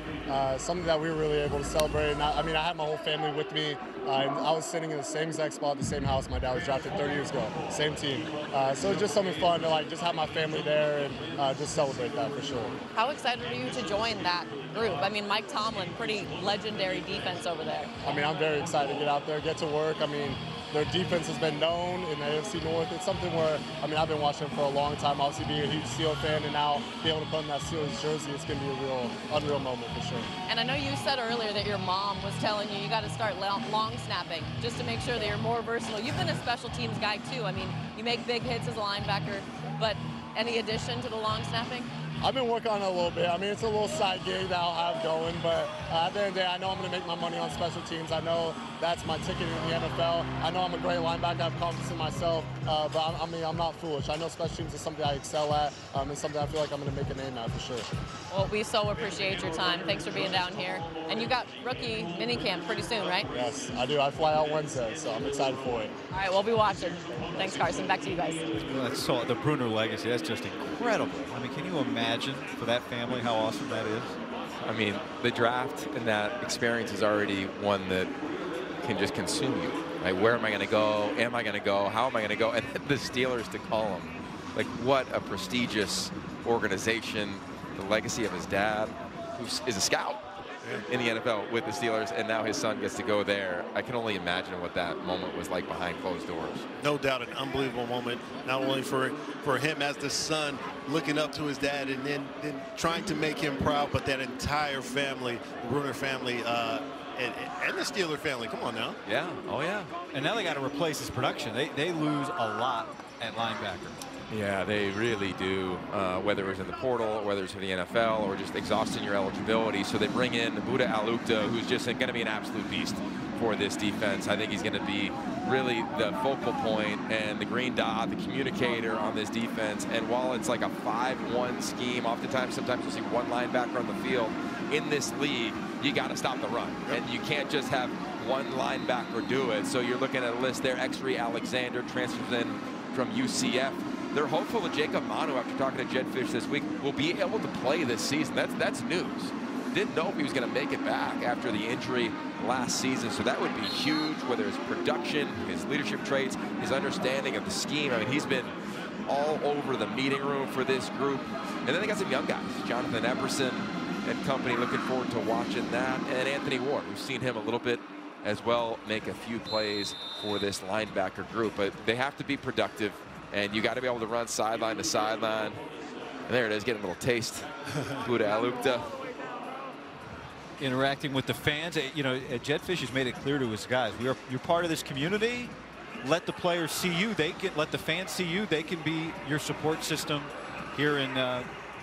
Something that we were really able to celebrate. And I mean, I had my whole family with me, and I was sitting in the same exact spot, the same house my dad was drafted 30 years ago, same team. So it's just something fun to just have my family there and just celebrate that for sure. How excited are you to join that group? I mean, Mike Tomlin, pretty legendary defense over there. I mean, I'm very excited to get out there, get to work. I mean, their defense has been known in the AFC North. It's something where, I mean, I've been watching them for a long time, obviously being a huge Steelers fan, and now being able to put on that Steelers jersey, it's going to be a real, unreal moment for sure. And I know you said earlier that your mom was telling you got to start long snapping just to make sure that you're more versatile. You've been a special teams guy too. I mean, you make big hits as a linebacker, but any addition to the long snapping? I've been working on it a little bit. I mean, it's a little side gig that I'll have going, but at the end of the day, I know I'm going to make my money on special teams. I know that's my ticket in the NFL. I know I'm a great linebacker. I have confidence in myself, but I mean, I'm not foolish. I know special teams is something I excel at, and something I feel like I'm going to make a name at for sure. Well, we so appreciate your time. Thanks for being down here. And you got rookie minicamp pretty soon, right? Yes, I do. I fly out Wednesday, so I'm excited for it. All right, we'll be watching. Thanks, Carson. Back to you guys. So the Bruner legacy, that's just incredible. I mean, can you imagine for that family how awesome that is? I mean, the draft and that experience is already one that can just consume you. Like, where am I going to go? Am I going to go? How am I going to go? And the Steelers to call him. Like, what a prestigious organization. The legacy of his dad, who is a scout in the NFL with the Steelers, and now his son gets to go there. I can only imagine what that moment was like behind closed doors. No doubt an unbelievable moment, not only for him as the son looking up to his dad and then trying to make him proud, but that entire family, the Bruner family, and the Steeler family. Come on now. Yeah. Oh, yeah. And now they got to replace his production. They lose a lot at linebacker. Yeah, they really do, whether it's in the portal, or whether it's for the NFL, or just exhausting your eligibility. So they bring in Buda Alukta, who's just going to be an absolute beast for this defense. I think he's going to be really the focal point and the green dot, the communicator on this defense. And while it's like a 5-1 scheme, oftentimes, sometimes you'll see one linebacker on the field. In this league, you got to stop the run. And you can't just have one linebacker do it. So you're looking at a list there. X-Ray Alexander transfers in from UCF. They're hopeful that Jacob Manu, after talking to Jetfish this week, will be able to play this season. That's news. didn't know if he was going to make it back after the injury last season. So that would be huge, whether it's production, his leadership traits, his understanding of the scheme. I mean, he's been all over the meeting room for this group. And then they got some young guys, Jonathan Epperson and company. Looking forward to watching that. And Anthony Ward, we've seen him a little bit as well, make a few plays for this linebacker group. But they have to be productive, and you got to be able to run sideline to sideline. And there it is, getting a little taste. Buda Alukta. Interacting with the fans. You know, Jetfish has made it clear to his guys, you're part of this community. Let the players see you. Let the fans see you. They can be your support system here in,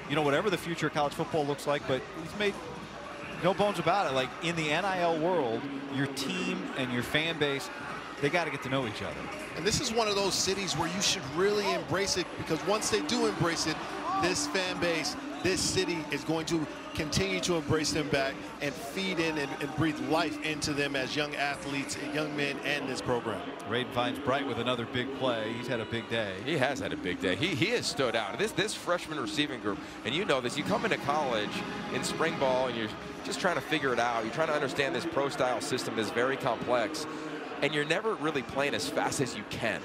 you know, whatever the future of college football looks like. But he's made no bones about it. Like in the NIL world, your team and your fan base, they got to get to know each other. And this is one of those cities where you should really embrace it, because once they do embrace it, this fan base, this city is going to continue to embrace them back and feed in and breathe life into them as young athletes and young men and this program. Raiden finds Bright with another big play. He's had a big day. He has had a big day. He has stood out. This freshman receiving group, and you know this, you come into college in spring ball and you're just trying to figure it out. You're trying to understand this pro-style system is very complex, and you're never really playing as fast as you can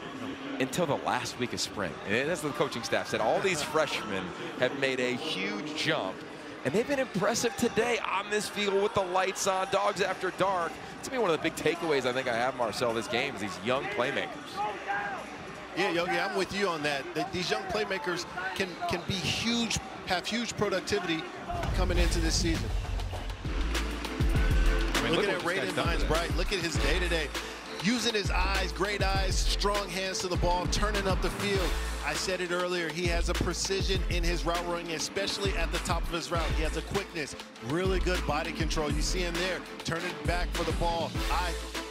until the last week of spring. And as the coaching staff said, all these freshmen have made a huge jump, and they've been impressive today on this field with the lights on, dogs after dark. To me, one of the big takeaways I think I have, Marcel, this game is these young playmakers. Yeah, Yogi, I'm with you on that. These young playmakers can be huge, have huge productivity coming into this season. I mean, look at Raiden Vines-Bright. Look at his day-to-day. Using his eyes, great eyes, strong hands to the ball, turning up the field. I said it earlier, he has a precision in his route running, especially at the top of his route. He has a quickness, really good body control. You see him there, turning back for the ball.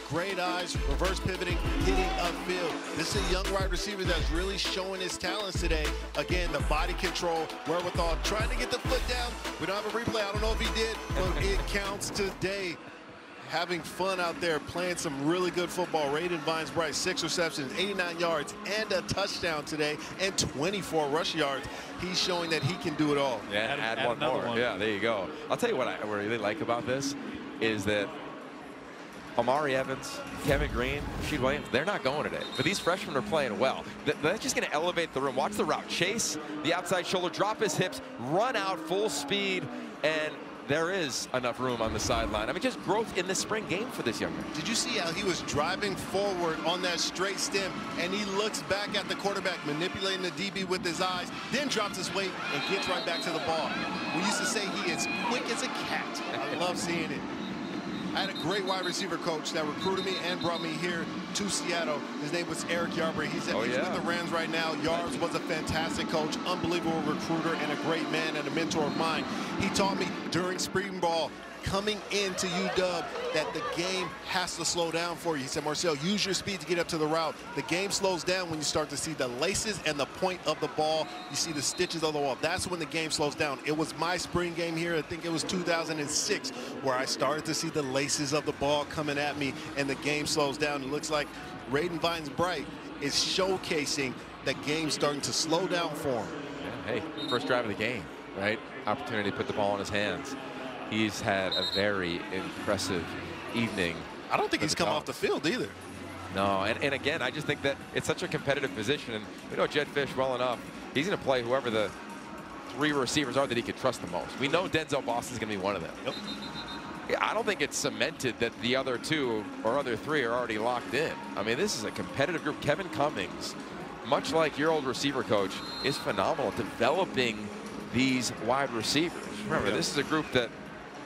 Great eyes, reverse pivoting, hitting upfield. This is a young wide receiver that's really showing his talents today. Again, the body control, wherewithal, trying to get the foot down. We don't have a replay. I don't know if he did, but it counts today. Having fun out there, playing some really good football. Raiden Vines-Bright, 6 receptions, 89 yards, and a touchdown today, and 24 rush yards. He's showing that he can do it all. Yeah, add one more. Yeah, there you go. I'll tell you what I really like about this is that Amari Evans, Kevin Green, Rasheed Williams, they're not going today. But these freshmen are playing well. That's just going to elevate the room. Watch the route. Chase the outside shoulder, drop his hips, run out full speed, and there is enough room on the sideline. I mean, just growth in the spring game for this young man. Did you see how he was driving forward on that straight stem, and he looks back at the quarterback, manipulating the DB with his eyes, then drops his weight and gets right back to the ball. We used to say he is quick as a cat. I love seeing it. I had a great wide receiver coach that recruited me and brought me here to Seattle. His name was Eric Yarbrough. He's with the Rams right now. Yarbs was a fantastic coach, unbelievable recruiter, and a great man and a mentor of mine. He taught me during spring ball, coming into UW, that the game has to slow down for you. He said, Marcel, use your speed to get up to the route. The game slows down when you start to see the laces and the point of the ball. You see the stitches of the wall. That's when the game slows down. It was my spring game here, I think it was 2006, where I started to see the laces of the ball coming at me, and the game slows down. It looks like Raiden Vines-Bright is showcasing the game starting to slow down for him. Yeah, hey, first drive of the game, right? Opportunity to put the ball in his hands. He's had a very impressive evening. I don't think he's come off the field either. No, and again, I just think that it's such a competitive position, and we know Jetfish well enough. He's going to play whoever the 3 receivers are that he could trust the most. We know Denzel Boston's going to be one of them. Yep. Yeah, I don't think it's cemented that the other 2 or other 3 are already locked in. I mean, this is a competitive group. Kevin Cummings, much like your old receiver coach, is phenomenal at developing these wide receivers. Remember, this is a group that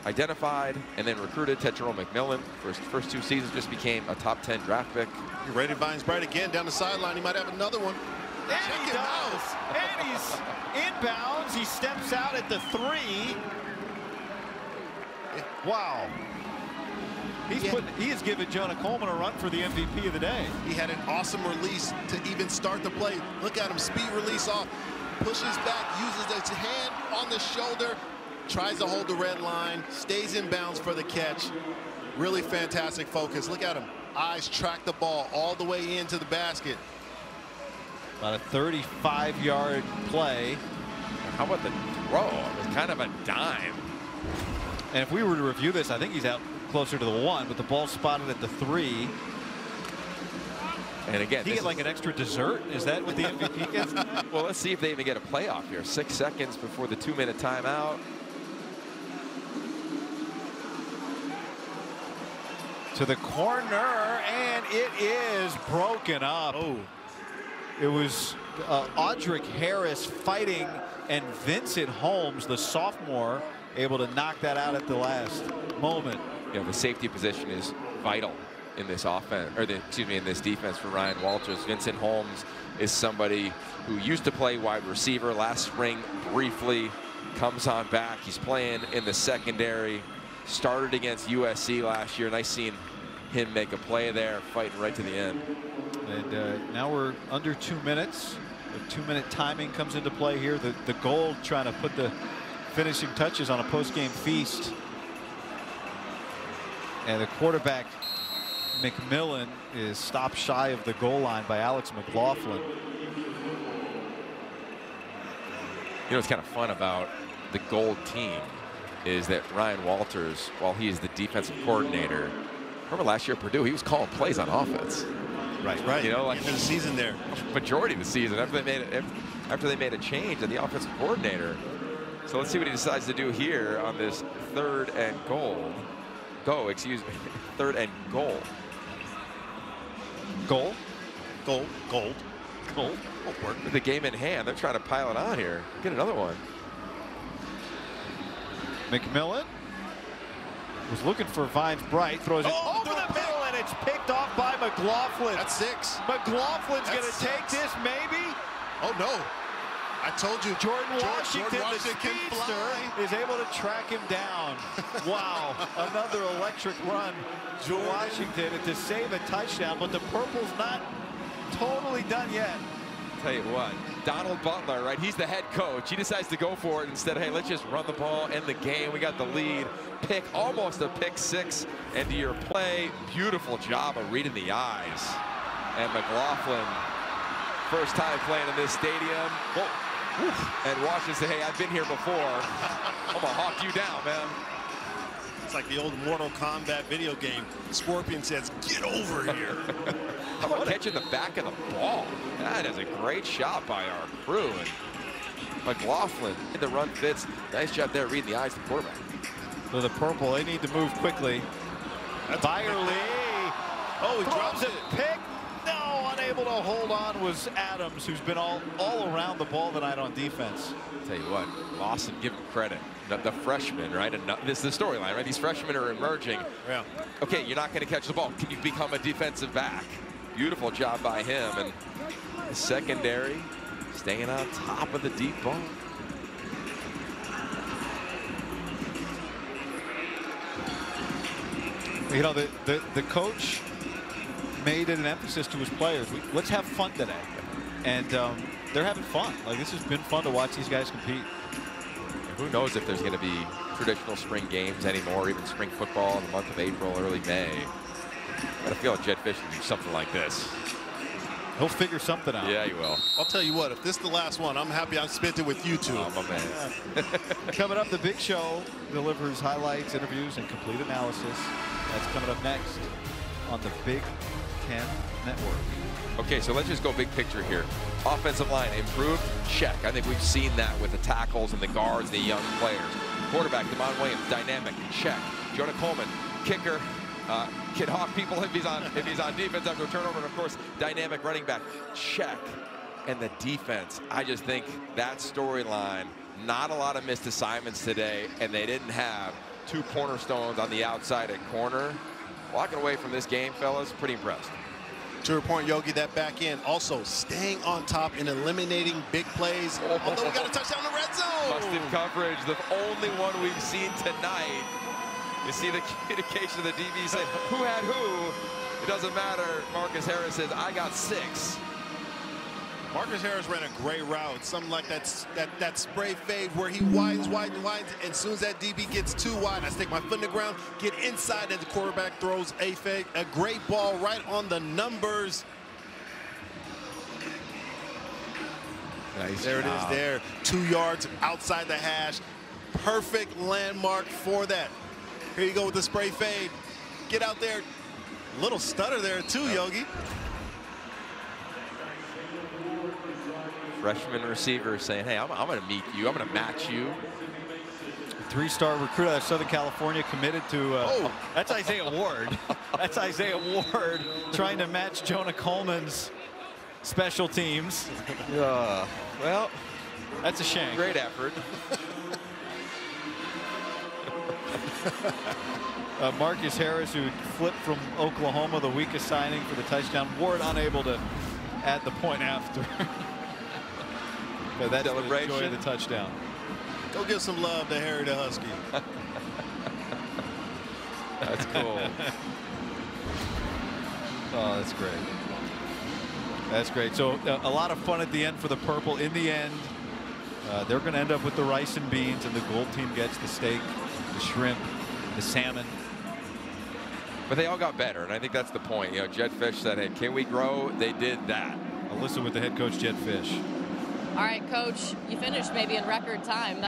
identified and then recruited. Ted Jerome McMillan, for his first 2 seasons, just became a top 10 draft pick. Raiden Vines-Bright again down the sideline. He might have another one. And he does. And he's inbounds. He steps out at the 3. Wow. He has given Jonah Coleman a run for the MVP of the day. He had an awesome release to even start the play. Look at him, speed release off. Pushes back, uses his hand on the shoulder, tries to hold the red line, stays in bounds for the catch. Really fantastic focus. Look at him. Eyes track the ball all the way into the basket. About a 35-yard play. How about the throw? It was kind of a dime. And if we were to review this, I think he's out closer to the 1, but the ball spotted at the 3. And again, he get like an extra dessert? Is that what the MVP gets? Well, let's see if they even get a playoff here. 6 seconds before the 2-minute timeout. To the corner, and it is broken up. Oh, it was Audric Harris fighting, and Vincent Holmes, the sophomore, able to knock that out at the last moment. You know, the safety position is vital in this offense, or in this defense for Ryan Walters. Vincent Holmes is somebody who used to play wide receiver last spring briefly, comes on back. He's playing in the secondary, started against USC last year. Nice seeing him make a play there, fighting right to the end. And now we're under 2 minutes. The 2-minute timing comes into play here. The goal trying to put the finishing touches on a post-game feast. And the quarterback, McMillan, is stopped shy of the goal line by Alex McLaughlin. You know what's kind of fun about the Gold team is that Ryan Walters, while he is the defensive coordinator, remember last year at Purdue, he was calling plays on offense. Right. You know, like the season there. Majority of the season after they made a change in the offensive coordinator. So let's see what he decides to do here on this 3rd and goal. Excuse me. 3rd and goal. Goal. With the game in hand, they're trying to pile it on here. Get another one. McMillan was looking for Vines Bright, throws it over the middle, and it's picked off by McLaughlin. That's 6. McLaughlin's going to take this, maybe. Oh no! I told you, Jordan Washington, the speedster, is able to track him down. Wow, another electric run to Washington to save a touchdown, but the purple's not totally done yet. Tell you what, Donald Butler, right? He's the head coach. He decides to go for it instead of, hey, let's just run the ball, end the game. We got the lead. Almost a pick 6 into your play. Beautiful job of reading the eyes. And McLaughlin, first time playing in this stadium. Whoa. And Washington said, hey, I've been here before. I'm gonna hawk you down, man. It's like the old Mortal Kombat video game. Scorpion says, get over here. How about catching the back of the ball? That is a great shot by our crew. And McLaughlin, the run fits. Nice job there reading the eyes of the quarterback. So the purple, they need to move quickly. Byerly. Oh, he drops it. Pick. No, unable to hold on was Adams, who's been all around the ball tonight on defense. Tell you what, Lawson, give him credit. The freshmen, right? And this is the storyline, right? These freshmen are emerging. Yeah. Okay, you're not going to catch the ball. Can you become a defensive back? Beautiful job by him. And the secondary staying on top of the deep ball. You know, the coach made it an emphasis to his players. Let's have fun today. And they're having fun. Like, this has been fun to watch these guys compete. Who knows if there's going to be traditional spring games anymore, even spring football in the month of April, early May. I got a feeling Jed Fish will do something like this. He'll figure something out. Yeah, he will. I'll tell you what, if this is the last one, I'm happy I spent it with you two. Oh, my man. Coming up, the Big Show delivers highlights, interviews, and complete analysis. That's coming up next on the Big Ten Network. Okay, so let's just go big picture here. Offensive line improved? Check. I think we've seen that with the tackles and the guards and the young players. Quarterback, Damon Williams, dynamic? Check. Jonah Coleman, kicker. Can hawk people if he's on defense after a turnover, and of course, dynamic running back. Check. And the defense, I just think that storyline, not a lot of missed assignments today, and they didn't have 2 cornerstones on the outside at corner. Walking away from this game, fellas, pretty impressed. To your point, Yogi, that back end also staying on top and eliminating big plays. Although we got a touchdown in the red zone. Busted coverage, the only one we've seen tonight. You see the communication of the DB saying, who had who? It doesn't matter. Marcus Harris says, I got 6. Marcus Harris ran a great route, something like that spray fade where he widens, and as soon as that DB gets too wide, I stick my foot in the ground, get inside, and the quarterback throws a fake. A great ball right on the numbers. Nice there job. it is there. 2 yards outside the hash. Perfect landmark for that. Here you go with the spray fade. Get out there. Little stutter there too, Yogi. Freshman receiver saying, hey, I'm going to meet you. I'm going to match you. Three-star recruit out of Southern California committed to, that's Isaiah Ward. That's Isaiah Ward trying to match Jonah Coleman's special teams. Well, that's a shame. Great effort. Marcus Harris, who flipped from Oklahoma, the weakest signing for the touchdown. Ward unable to add the point after. But that's the joy of the touchdown. Go give some love to Harry the Husky. That's cool. Oh, that's great. That's great. So a lot of fun at the end for the purple. In the end, they're going to end up with the rice and beans, and the gold team gets the steak, the shrimp, the salmon. But they all got better, and I think that's the point. You know, Jed Fish said, hey, can we grow? They did that. I'll listen with the head coach, Jed Fish. All right, Coach, you finished maybe in record time.